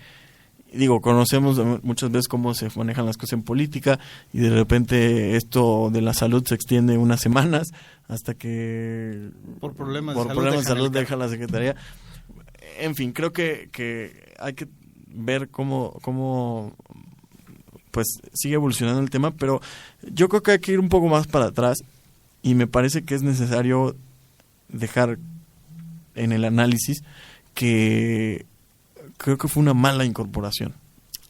Digo, conocemos muchas veces cómo se manejan las cosas en política y de repente esto de la salud se extiende unas semanas hasta que por problemas de salud deja la Secretaría. En fin, creo que hay que ver cómo pues sigue evolucionando el tema, pero yo creo que hay que ir un poco más para atrás y me parece que es necesario dejar en el análisis que creo que fue una mala incorporación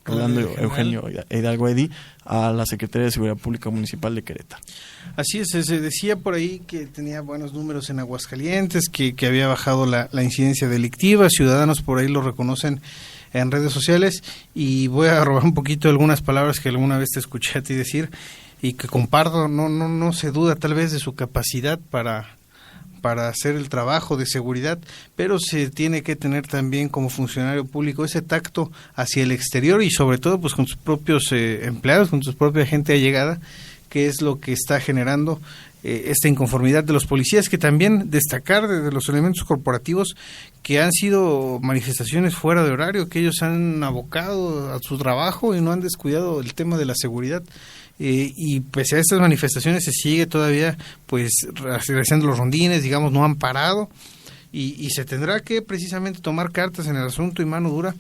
Rolando Eugenio Hidalgo Eddy a la Secretaría de Seguridad Pública Municipal de Querétaro. Así es, se decía por ahí que tenía buenos números en Aguascalientes, que había bajado la incidencia delictiva, ciudadanos por ahí lo reconocen en redes sociales, y voy a robar un poquito algunas palabras que alguna vez te escuché a ti decir y que comparto. No se duda tal vez de su capacidad para hacer el trabajo de seguridad, pero se tiene que tener también como funcionario público ese tacto hacia el exterior y sobre todo pues con sus propios empleados, con su propia gente allegada, que es lo que está generando esta inconformidad de los policías, que también destacar de los elementos corporativos que han sido manifestaciones fuera de horario, que ellos han abocado a su trabajo y no han descuidado el tema de la seguridad. Y pese a estas manifestaciones se sigue todavía pues realizando los rondines, digamos, no han parado y se tendrá que precisamente tomar cartas en el asunto y mano dura,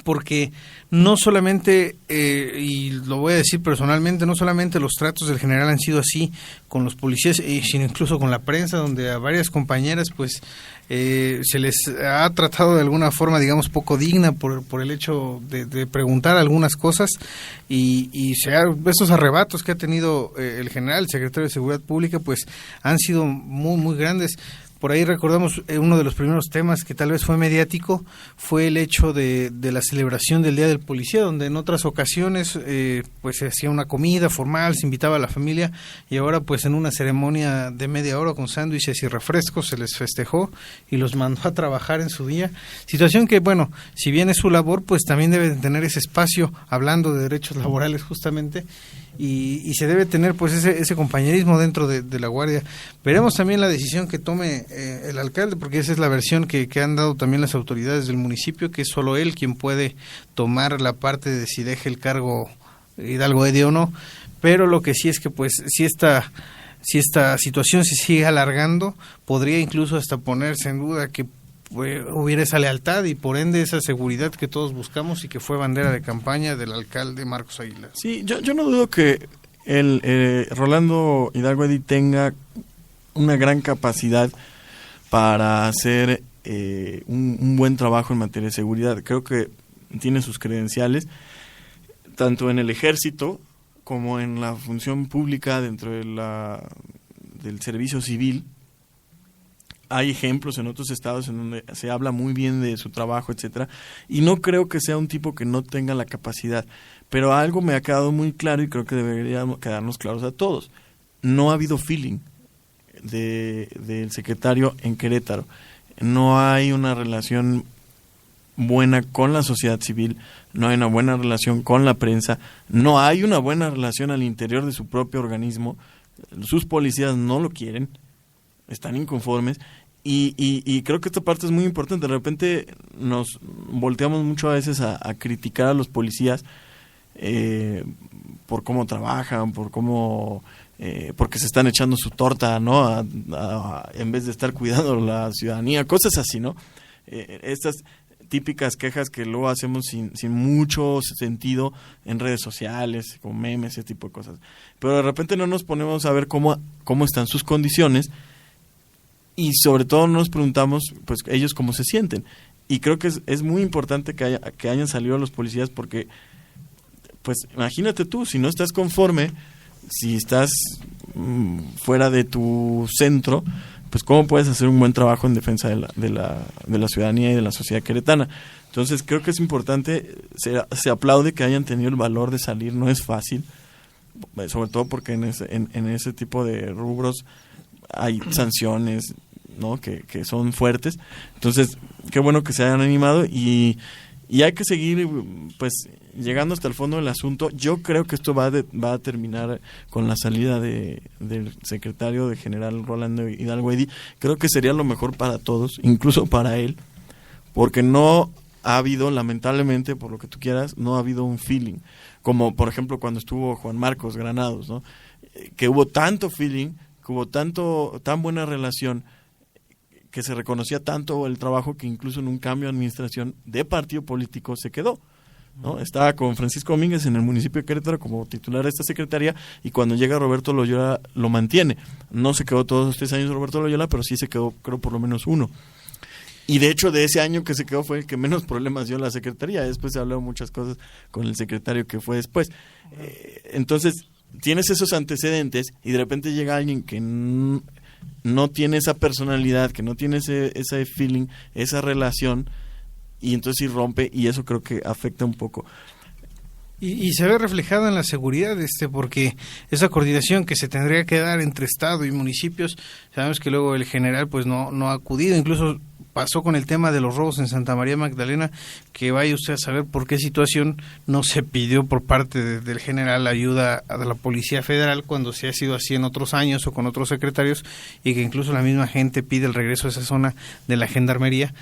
porque no solamente, y lo voy a decir personalmente, no solamente los tratos del general han sido así con los policías, sino incluso con la prensa, donde a varias compañeras pues se les ha tratado de alguna forma, digamos, poco digna por el hecho de preguntar algunas cosas y esos arrebatos que ha tenido el general, el secretario de Seguridad Pública, pues han sido muy, muy grandes. Por ahí recordamos uno de los primeros temas que tal vez fue mediático, fue el hecho de la celebración del Día del Policía, donde en otras ocasiones pues se hacía una comida formal, se invitaba a la familia, y ahora pues en una ceremonia de media hora con sándwiches y refrescos se les festejó y los mandó a trabajar en su día. Situación que, bueno, si bien es su labor, pues también deben tener ese espacio hablando de derechos laborales justamente, y se debe tener pues ese compañerismo dentro de la guardia. Veremos también la decisión que tome el alcalde, porque esa es la versión que han dado también las autoridades del municipio, que es solo él quien puede tomar la parte de si deje el cargo Hidalgo Eddy o no, pero lo que sí es que pues si esta situación se sigue alargando, podría incluso hasta ponerse en duda que hubiera esa lealtad y por ende esa seguridad que todos buscamos y que fue bandera de campaña del alcalde Marcos Aguilar. Sí, yo no dudo que Rolando Hidalgo Eddy tenga una gran capacidad para hacer un buen trabajo en materia de seguridad. Creo que tiene sus credenciales, tanto en el ejército como en la función pública dentro del servicio civil. Hay ejemplos en otros estados en donde se habla muy bien de su trabajo, etcétera, y no creo que sea un tipo que no tenga la capacidad, pero algo me ha quedado muy claro y creo que debería quedarnos claros a todos: no ha habido feeling del secretario en Querétaro, no hay una relación buena con la sociedad civil, no hay una buena relación con la prensa, no hay una buena relación al interior de su propio organismo, sus policías no lo quieren, están inconformes, y creo que esta parte es muy importante. De repente nos volteamos mucho a veces a criticar a los policías por cómo trabajan, por cómo porque se están echando su torta, ¿no? En vez de estar cuidando la ciudadanía, cosas así, ¿no? Estas típicas quejas que luego hacemos sin mucho sentido en redes sociales, con memes, ese tipo de cosas. Pero de repente no nos ponemos a ver cómo están sus condiciones, y sobre todo nos preguntamos pues ellos cómo se sienten. Y creo que es muy importante que hayan salido los policías, porque pues imagínate tú, si no estás conforme, si estás fuera de tu centro, pues cómo puedes hacer un buen trabajo en defensa de la ciudadanía y de la sociedad queretana. Entonces creo que es importante, se aplaude que hayan tenido el valor de salir, no es fácil, sobre todo porque en ese tipo de rubros hay sanciones, ¿no? que son fuertes. Entonces qué bueno que se hayan animado y hay que seguir pues llegando hasta el fondo del asunto. Yo creo que esto va a terminar con la salida del secretario de general Rolando Hidalgo Eddy. Creo que sería lo mejor para todos, incluso para él, porque no ha habido, lamentablemente, por lo que tú quieras, no ha habido un feeling, como por ejemplo cuando estuvo Juan Marcos Granados, ¿no? Que hubo tanto feeling, que hubo tan buena relación, que se reconocía tanto el trabajo que incluso en un cambio de administración de partido político se quedó, ¿no? Estaba con Francisco Domínguez en el municipio de Querétaro como titular de esta secretaría, y cuando llega Roberto Loyola lo mantiene. No se quedó todos los 3 años Roberto Loyola, pero sí se quedó, creo, por lo menos 1. Y de hecho, de ese año que se quedó fue el que menos problemas dio la secretaría. Después se habló muchas cosas con el secretario que fue después. Entonces, tienes esos antecedentes y de repente llega alguien que no tiene esa personalidad, que no tiene ese feeling, esa relación, y entonces sí rompe, y eso creo que afecta un poco. Y se ve reflejado en la seguridad, porque esa coordinación que se tendría que dar entre Estado y municipios, sabemos que luego el general pues no ha acudido, incluso pasó con el tema de los robos en Santa María Magdalena, que vaya usted a saber por qué situación no se pidió por parte del general ayuda a la Policía Federal cuando se ha sido así en otros años o con otros secretarios, y que incluso la misma gente pide el regreso a esa zona de la Gendarmería,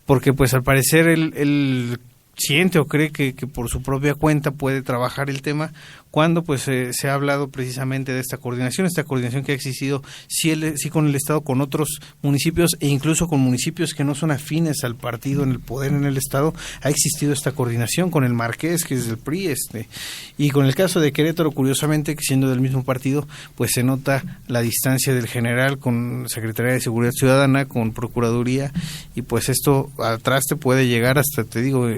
porque pues al parecer él siente o cree que por su propia cuenta puede trabajar el tema, cuando pues se ha hablado precisamente de esta coordinación que ha existido sí con el Estado, con otros municipios e incluso con municipios que no son afines al partido en el poder en el Estado. Ha existido esta coordinación con el Marqués, que es del PRI, y con el caso de Querétaro, curiosamente, que siendo del mismo partido, pues se nota la distancia del general con Secretaría de Seguridad Ciudadana, con Procuraduría, y pues esto atrás te puede llegar hasta, te digo,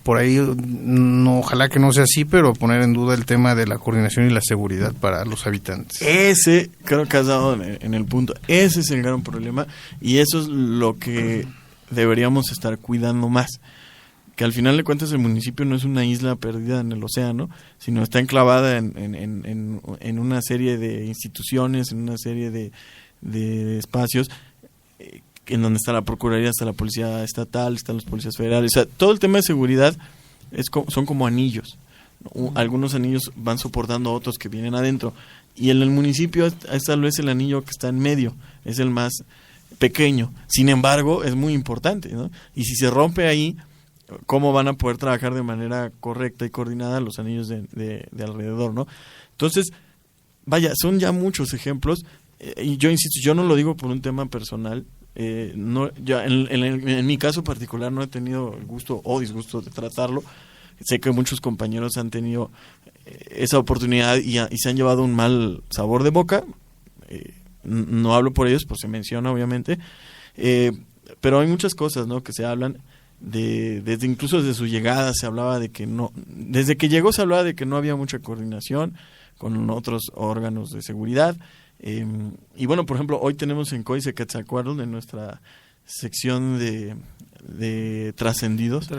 por ahí, ojalá que no sea así, pero poner en duda el tema de la coordinación y la seguridad para los habitantes. Ese, creo que has dado en el punto, ese es el gran problema, y eso es lo que deberíamos estar cuidando más, que al final de cuentas el municipio no es una isla perdida en el océano, sino está enclavada en una serie de instituciones, en una serie de espacios, en donde está la Procuraduría, está la Policía Estatal, están los policías federales. O sea, todo el tema de seguridad son como anillos. Algunos anillos van soportando a otros que vienen adentro. Y en el municipio es tal vez el anillo que está en medio, es el más pequeño. Sin embargo, es muy importante, ¿no? Y si se rompe ahí, ¿cómo van a poder trabajar de manera correcta y coordinada los anillos de alrededor, ¿no? Entonces, vaya, son ya muchos ejemplos. Y yo insisto, yo no lo digo por un tema personal. No, ya en mi caso particular no he tenido el gusto o disgusto de tratarlo. Sé que muchos compañeros han tenido esa oportunidad y se han llevado un mal sabor de boca. No hablo por ellos, pues se menciona obviamente, pero hay muchas cosas, ¿no?, que se hablan desde incluso desde su llegada se hablaba de que no, desde que llegó se hablaba de que no había mucha coordinación con otros órganos de seguridad. Y bueno, por ejemplo, hoy tenemos en Códice Quetzalcóatl, en nuestra sección de trascendidos,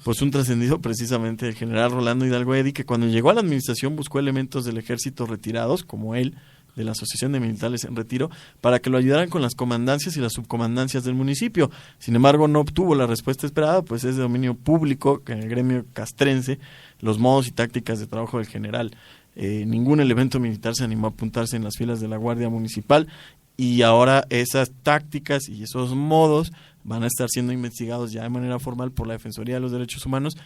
pues un trascendido precisamente el general Rolando Hidalgo Eddy, que cuando llegó a la administración buscó elementos del ejército retirados, como él, de la Asociación de Militares en Retiro, para que lo ayudaran con las comandancias y las subcomandancias del municipio. Sin embargo, no obtuvo la respuesta esperada, pues es de dominio público que en el gremio castrense los modos y tácticas de trabajo del general. Ningún elemento militar se animó a apuntarse en las filas de la Guardia Municipal, y ahora esas tácticas y esos modos van a estar siendo investigados ya de manera formal por la Defensoría de los Derechos Humanos.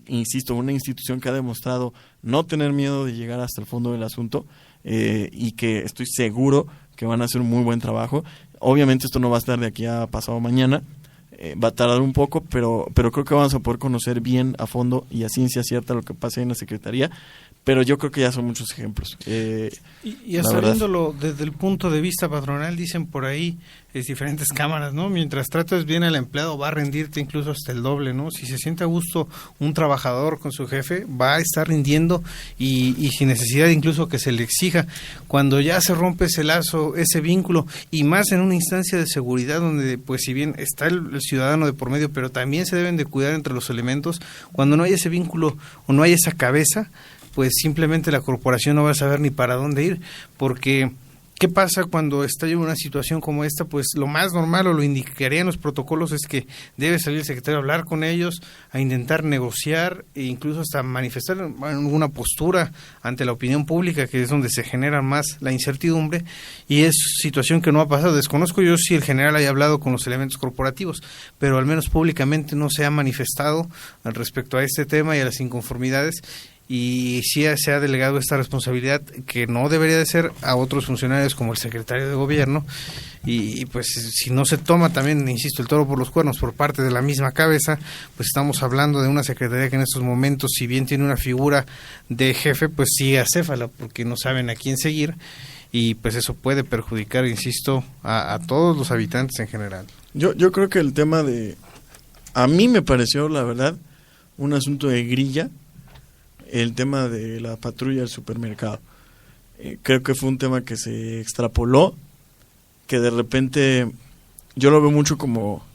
Insisto, una institución que ha demostrado no tener miedo de llegar hasta el fondo del asunto, y que estoy seguro que van a hacer un muy buen trabajo. Obviamente esto no va a estar de aquí a pasado mañana, va a tardar un poco, pero creo que vamos a poder conocer bien a fondo y a ciencia cierta lo que pasa en la Secretaría. pero yo creo que ya son muchos ejemplos. Y hasta viéndolo desde el punto de vista patronal, dicen por ahí, diferentes cámaras, ¿no? Mientras tratas bien al empleado, va a rendirte incluso hasta el doble, ¿no? Si se siente a gusto un trabajador con su jefe, va a estar rindiendo y sin necesidad incluso que se le exija. Cuando ya se rompe ese lazo, ese vínculo, y más en una instancia de seguridad donde, pues si bien está el ciudadano de por medio, pero también se deben de cuidar entre los elementos, cuando no hay ese vínculo o no hay esa cabeza, pues simplemente la corporación no va a saber ni para dónde ir, porque ¿qué pasa cuando está en una situación como esta? Pues lo más normal, o lo indicarían los protocolos, es que debe salir el secretario a hablar con ellos, a intentar negociar e incluso hasta manifestar alguna postura ante la opinión pública, que es donde se genera más la incertidumbre, y es situación que no ha pasado. Desconozco yo si el general haya hablado con los elementos corporativos, pero al menos públicamente no se ha manifestado al respecto a este tema y a las inconformidades, y sí se ha delegado esta responsabilidad, que no debería de ser, a otros funcionarios como el secretario de gobierno, y pues si no se toma también, insisto, el toro por los cuernos por parte de la misma cabeza, pues estamos hablando de una secretaría que en estos momentos, si bien tiene una figura de jefe, pues sigue acéfala, porque no saben a quién seguir, y pues eso puede perjudicar, insisto, a todos los habitantes en general. Yo creo que el tema a mí me pareció, la verdad, un asunto de grilla, el tema de la patrulla del supermercado. Creo que fue un tema que se extrapoló, que de repente yo lo veo mucho como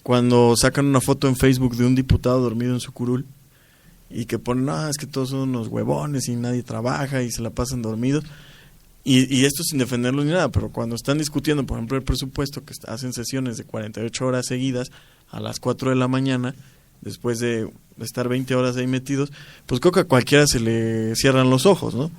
cuando sacan una foto en Facebook de un diputado dormido en su curul y que ponen, es que todos son unos huevones y nadie trabaja y se la pasan dormidos, y esto sin defenderlos ni nada, pero cuando están discutiendo, por ejemplo, el presupuesto, que hacen sesiones de 48 horas seguidas a las 4 de la mañana, después de estar 20 horas ahí metidos, pues creo que a cualquiera se le cierran los ojos, ¿no?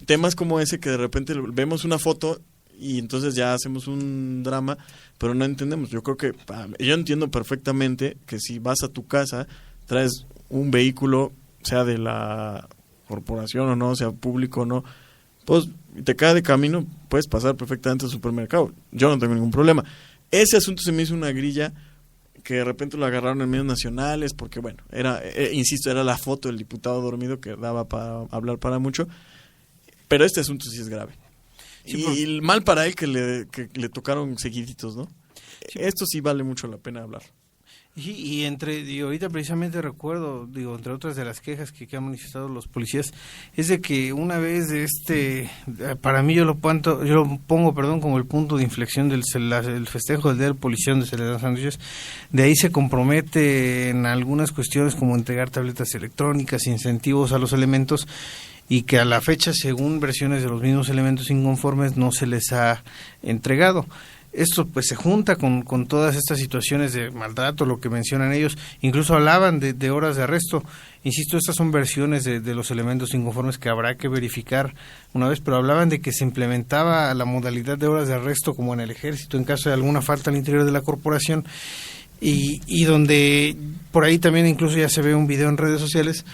Temas como ese, que de repente vemos una foto y entonces ya hacemos un drama, pero no entendemos. Yo creo que, yo entiendo perfectamente que si vas a tu casa, traes un vehículo, sea de la corporación o no, sea público o no, pues te cae de camino, puedes pasar perfectamente al supermercado. Yo no tengo ningún problema. Ese asunto se me hizo una grilla, que de repente lo agarraron en medios nacionales, porque bueno, insisto, era la foto del diputado dormido que daba para hablar para mucho, pero este asunto sí es grave. Sí, y mal para él que le tocaron seguiditos, ¿no? Sí. Esto sí vale mucho la pena hablar. Y ahorita precisamente recuerdo, entre otras de las quejas que han manifestado los policías, es de que una vez para mí yo lo pongo como el punto de inflexión del el festejo del Día del Policía, donde se le dan sándwiches. De ahí se compromete en algunas cuestiones como entregar tabletas electrónicas, incentivos a los elementos, y que a la fecha, según versiones de los mismos elementos inconformes, no se les ha entregado. Esto pues se junta con todas estas situaciones de maltrato, lo que mencionan ellos. Incluso hablaban de horas de arresto. Insisto, estas son versiones de los elementos inconformes que habrá que verificar una vez, pero hablaban de que se implementaba la modalidad de horas de arresto como en el ejército, en caso de alguna falta al interior de la corporación, y donde por ahí también incluso ya se ve un video en redes sociales.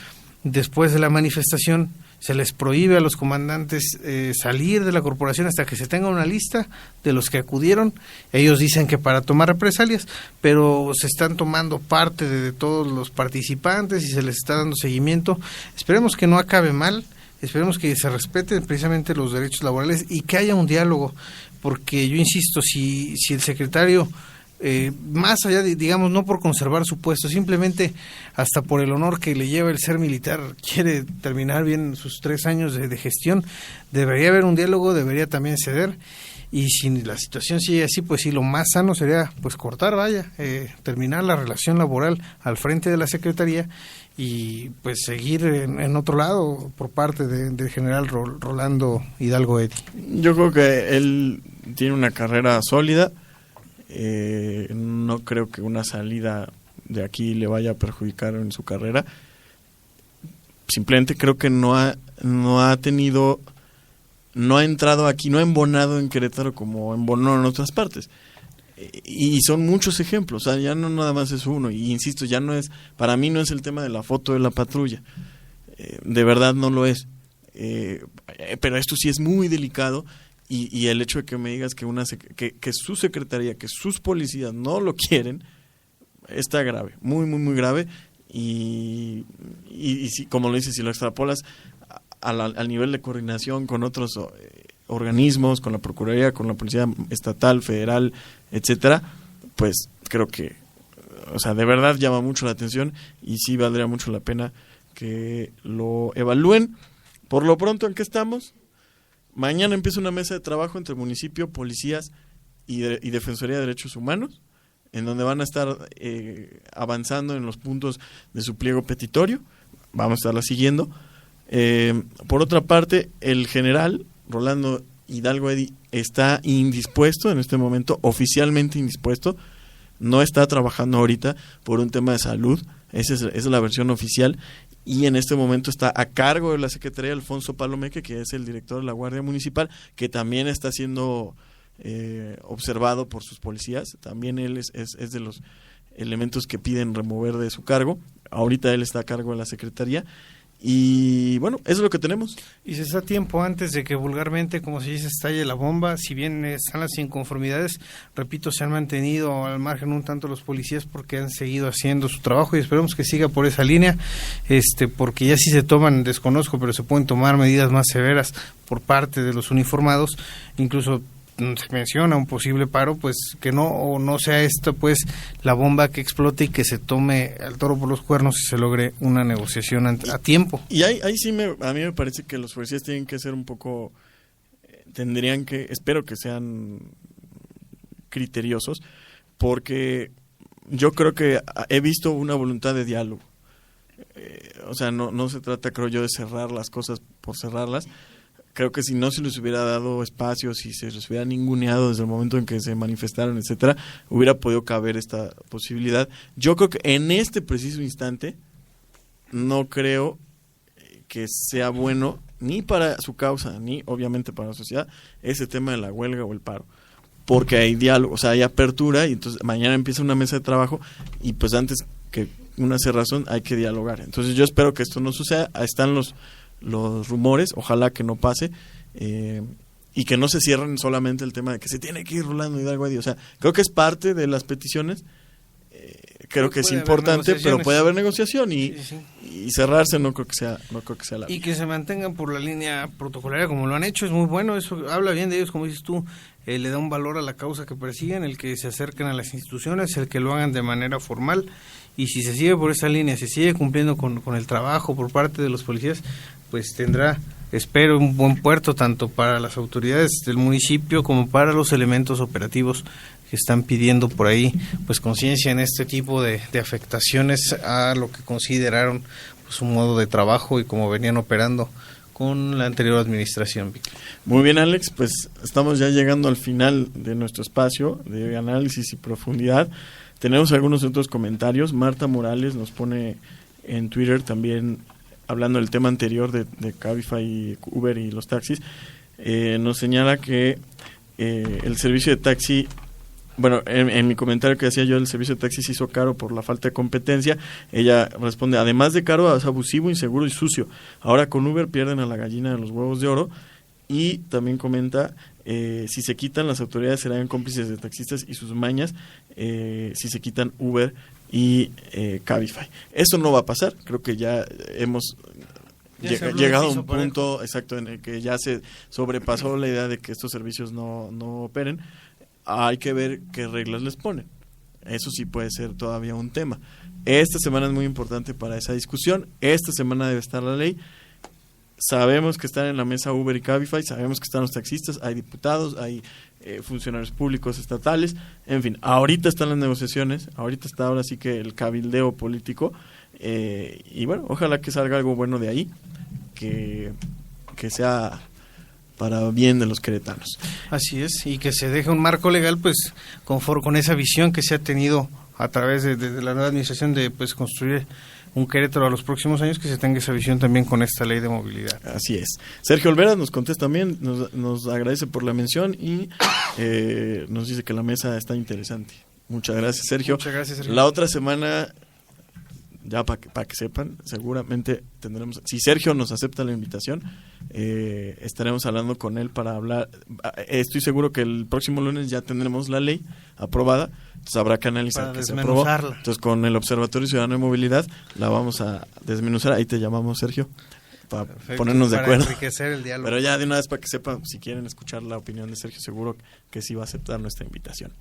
Después de la manifestación se les prohíbe a los comandantes salir de la corporación hasta que se tenga una lista de los que acudieron. Ellos dicen que para tomar represalias, pero se están tomando parte de todos los participantes y se les está dando seguimiento. Esperemos que no acabe mal, esperemos que se respeten precisamente los derechos laborales y que haya un diálogo, porque yo insisto, si el secretario, más allá de, digamos, no por conservar su puesto, simplemente hasta por el honor que le lleva el ser militar, quiere terminar bien sus 3 años de gestión, debería haber un diálogo, debería también ceder, y si la situación sigue así, pues sí, lo más sano sería pues cortar, terminar la relación laboral al frente de la Secretaría y pues seguir en otro lado por parte del general Rolando Hidalgo Eddy. Yo creo que él tiene una carrera sólida. No creo que una salida de aquí le vaya a perjudicar en su carrera. Simplemente creo que no ha entrado aquí, no ha embonado en Querétaro como embonó en otras partes. Y son muchos ejemplos, o sea, ya no nada más es uno. Y insisto, ya no es, para mí no es el tema de la foto de la patrulla. De verdad no lo es. Pero esto sí es muy delicado. Y el hecho de que me digas que su secretaría, que sus policías no lo quieren, está grave, muy, muy, muy grave. y si, como lo dices, si lo extrapolas al nivel de coordinación con otros organismos, con la Procuraduría, con la Policía Estatal, Federal, etcétera, pues creo que, o sea, de verdad llama mucho la atención y sí valdría mucho la pena que lo evalúen. Por lo pronto, ¿en qué estamos? Mañana empieza una mesa de trabajo entre municipio, policías y Defensoría de Derechos Humanos, en donde van a estar avanzando en los puntos de su pliego petitorio. Vamos a estarla siguiendo. Por otra parte, el general Rolando Hidalgo Eddy está indispuesto en este momento, oficialmente indispuesto. No está trabajando ahorita por un tema de salud. Esa es la versión oficial. Y en este momento está a cargo de la Secretaría Alfonso Palomeque, que es el director de la Guardia Municipal, que también está siendo observado por sus policías. También él es de los elementos que piden remover de su cargo. Ahorita él está a cargo de la Secretaría. Y bueno, eso es lo que tenemos. Y se está a tiempo antes de que vulgarmente, como se dice, estalle la bomba. Si bien están las inconformidades, repito, se han mantenido al margen un tanto los policías porque han seguido haciendo su trabajo y esperemos que siga por esa línea, porque ya si se toman, desconozco, pero se pueden tomar medidas más severas por parte de los uniformados, incluso se menciona un posible paro, pues que no sea esto pues la bomba que explote y que se tome al toro por los cuernos y se logre una negociación a tiempo. Y ahí sí a mí me parece que los policías tienen que ser un poco, tendrían que, espero que sean criteriosos, porque yo creo que he visto una voluntad de diálogo. O sea, no se trata, creo yo, de cerrar las cosas por cerrarlas. Creo que si no se les hubiera dado espacio, si se les hubiera ninguneado desde el momento en que se manifestaron, etcétera, hubiera podido caber esta posibilidad. Yo creo que en este preciso instante no creo que sea bueno ni para su causa, ni obviamente para la sociedad, ese tema de la huelga o el paro. Porque hay diálogo, o sea, hay apertura y entonces mañana empieza una mesa de trabajo y pues antes que una cerrazón hay que dialogar. Entonces yo espero que esto no suceda. Ahí están los rumores, ojalá que no pase, y que no se cierren solamente el tema de que se tiene que ir Rolando Hidalgo Eddy. O sea, creo que es parte de las peticiones, creo que es importante, pero puede haber negociación y cerrarse no creo que sea la y que se mantengan por la línea protocolaria como lo han hecho, es muy bueno, eso habla bien de ellos, como dices tú, le da un valor a la causa que persiguen, el que se acerquen a las instituciones, el que lo hagan de manera formal, y si se sigue por esa línea, se sigue cumpliendo con el trabajo por parte de los policías, pues tendrá, espero, un buen puerto tanto para las autoridades del municipio como para los elementos operativos que están pidiendo por ahí pues conciencia en este tipo de afectaciones a lo que consideraron pues un modo de trabajo y como venían operando con la anterior administración. Muy bien, Alex, pues estamos ya llegando al final de nuestro espacio de análisis y profundidad. Tenemos algunos otros comentarios. Marta Morales nos pone en Twitter también, hablando del tema anterior de Cabify, Uber y los taxis, nos señala que el servicio de taxi, bueno, en mi comentario que hacía yo, el servicio de taxi se hizo caro por la falta de competencia. Ella responde, además de caro, es abusivo, inseguro y sucio. Ahora con Uber pierden a la gallina de los huevos de oro. Y también comenta, si se quitan, las autoridades serán cómplices de taxistas y sus mañas, si se quitan Uber y Cabify. Eso no va a pasar, creo que ya hemos llegado a un punto exacto en el que ya se sobrepasó la idea de que estos servicios no operen. Hay que ver qué reglas les ponen. Eso sí puede ser todavía un tema. Esta semana es muy importante para esa discusión. Esta semana debe estar la ley. Sabemos que están en la mesa Uber y Cabify, sabemos que están los taxistas, hay diputados, hay funcionarios públicos estatales, en fin, ahorita están las negociaciones, ahorita está ahora sí que el cabildeo político, y bueno, ojalá que salga algo bueno de ahí, que sea para bien de los queretanos. Así es, y que se deje un marco legal pues conforme con esa visión que se ha tenido a través de la nueva administración de pues construir un Querétaro a los próximos años, que se tenga esa visión también con esta ley de movilidad. Así es. Sergio Olvera nos contesta también, nos agradece por la mención y nos dice que la mesa está interesante. Muchas gracias, Sergio. Muchas gracias, Sergio. La otra semana ya para que sepan, seguramente tendremos, si Sergio nos acepta la invitación, estaremos hablando con él para hablar. Estoy seguro que el próximo lunes ya tendremos la ley aprobada, entonces habrá que analizar que se aprobó. Entonces con el Observatorio Ciudadano de Movilidad la vamos a desmenuzar. Ahí te llamamos, Sergio, para ponernos de acuerdo. Para enriquecer el diálogo. Pero ya de una vez para que sepan, si quieren escuchar la opinión de Sergio, seguro que sí va a aceptar nuestra invitación.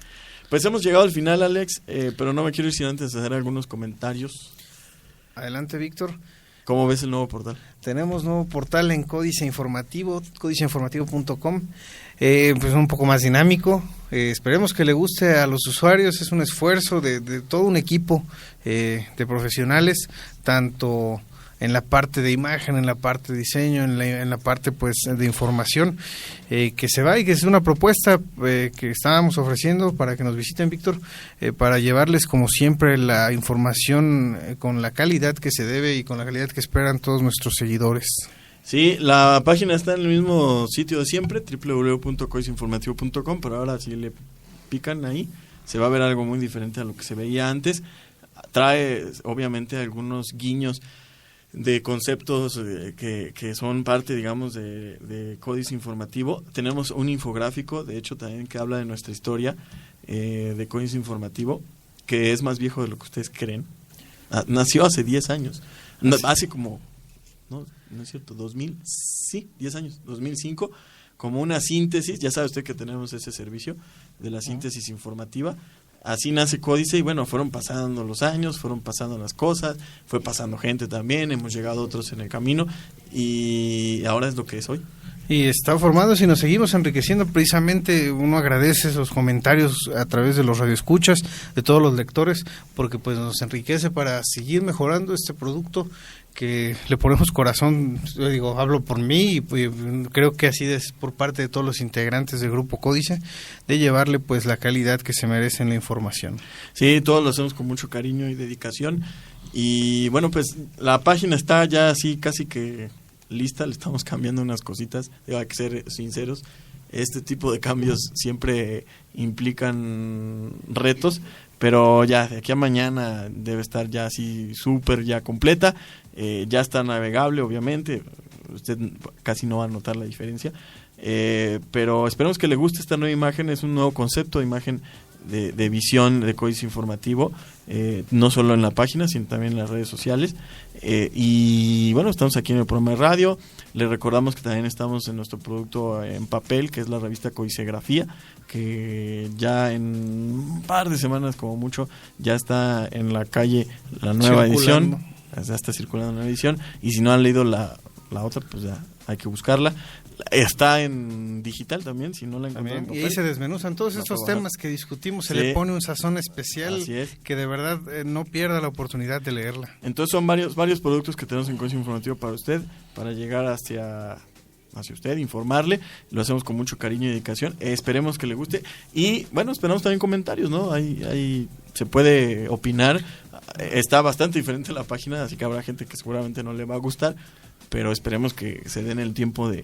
Pues hemos llegado al final, Alex, pero no me quiero ir sin antes hacer algunos comentarios. Adelante, Víctor. ¿Cómo ves el nuevo portal? Tenemos nuevo portal en Códice Informativo, códiceinformativo.com, pues un poco más dinámico. Esperemos que le guste a los usuarios. Es un esfuerzo de todo un equipo de profesionales, tanto en la parte de imagen, en la parte de diseño, en la parte pues de información, que se va, y que es una propuesta que estábamos ofreciendo para que nos visiten, Víctor, para llevarles como siempre la información con la calidad que se debe y con la calidad que esperan todos nuestros seguidores. Sí, la página está en el mismo sitio de siempre, www.códiceinformativo.com, pero ahora si le pican ahí, se va a ver algo muy diferente a lo que se veía antes. Trae obviamente algunos guiños de conceptos que son parte, digamos, de Códice Informativo. Tenemos un infográfico, de hecho, también que habla de nuestra historia de Códice Informativo, que es más viejo de lo que ustedes creen. Nació hace 10 años. No, hace como, no es cierto, 2000, sí, 10 años, 2005, como una síntesis. Ya sabe usted que tenemos ese servicio de la síntesis informativa. Así nace Códice, y bueno, fueron pasando los años, fueron pasando las cosas, fue pasando gente también, hemos llegado otros en el camino, y ahora es lo que es hoy. Y está formándose y nos seguimos enriqueciendo. Precisamente uno agradece esos comentarios a través de los radioescuchas, de todos los lectores, porque pues nos enriquece para seguir mejorando este producto que le ponemos corazón. Yo digo, hablo por mí, y creo que así es por parte de todos los integrantes del Grupo Códice, de llevarle pues la calidad que se merece en la información. Sí, todos lo hacemos con mucho cariño y dedicación, y bueno, pues la página está ya así casi que lista, le estamos cambiando unas cositas, hay que ser sinceros, este tipo de cambios siempre implican retos, pero ya de aquí a mañana debe estar ya así súper ya completa, ya está navegable, obviamente, usted casi no va a notar la diferencia, pero esperemos que le guste esta nueva imagen. Es un nuevo concepto de imagen de visión de Códice Informativo, no solo en la página, sino también en las redes sociales, y bueno, estamos aquí en el programa de radio. Le recordamos que también estamos en nuestro producto en papel, que es la revista Codicegrafía, que ya en un par de semanas como mucho ya está en la calle la nueva edición, ya está circulando una edición, y si no han leído la otra, pues ya hay que buscarla. Está en digital también, si no la encuentran en papel. Y ahí se desmenuzan todos estos temas que discutimos, se le pone un sazón especial que de verdad no pierda la oportunidad de leerla. Entonces son varios productos que tenemos en Códice Informativo para usted, para llegar hacia usted, informarle. Lo hacemos con mucho cariño y dedicación. Esperemos que le guste, y bueno, esperamos también comentarios, ¿no? Ahí se puede opinar. Está bastante diferente la página, así que habrá gente que seguramente no le va a gustar, pero esperemos que se den el tiempo de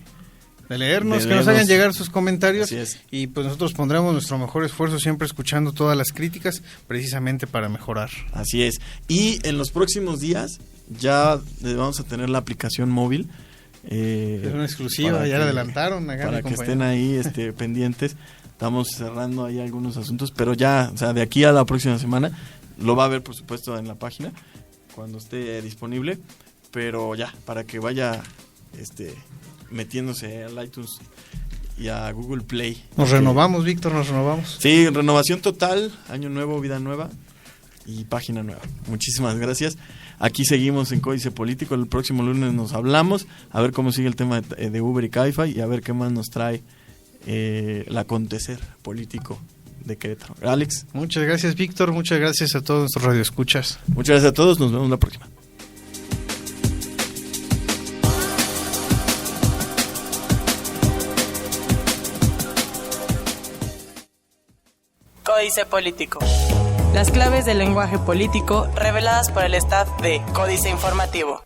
leernos, que nos hagan llegar sus comentarios, y pues nosotros pondremos nuestro mejor esfuerzo, siempre escuchando todas las críticas, precisamente para mejorar. Así es. Y en los próximos días ya vamos a tener la aplicación móvil. Es una exclusiva, ya la adelantaron. Para que estén ahí pendientes. Estamos cerrando ahí algunos asuntos, pero ya, o sea, de aquí a la próxima semana lo va a ver, por supuesto, en la página cuando esté disponible, pero ya, para que vaya metiéndose al iTunes y a Google Play. Nos renovamos, Víctor, nos renovamos. Sí, renovación total, año nuevo, vida nueva y página nueva. Muchísimas gracias. Aquí seguimos en Códice Político. El próximo lunes nos hablamos, a ver cómo sigue el tema de Uber y Cabify, y a ver qué más nos trae el acontecer político de Querétaro. Alex. Muchas gracias, Víctor. Muchas gracias a todos nuestros radioescuchas. Muchas gracias a todos. Nos vemos la próxima. Códice Político. Las claves del lenguaje político reveladas por el staff de Códice Informativo.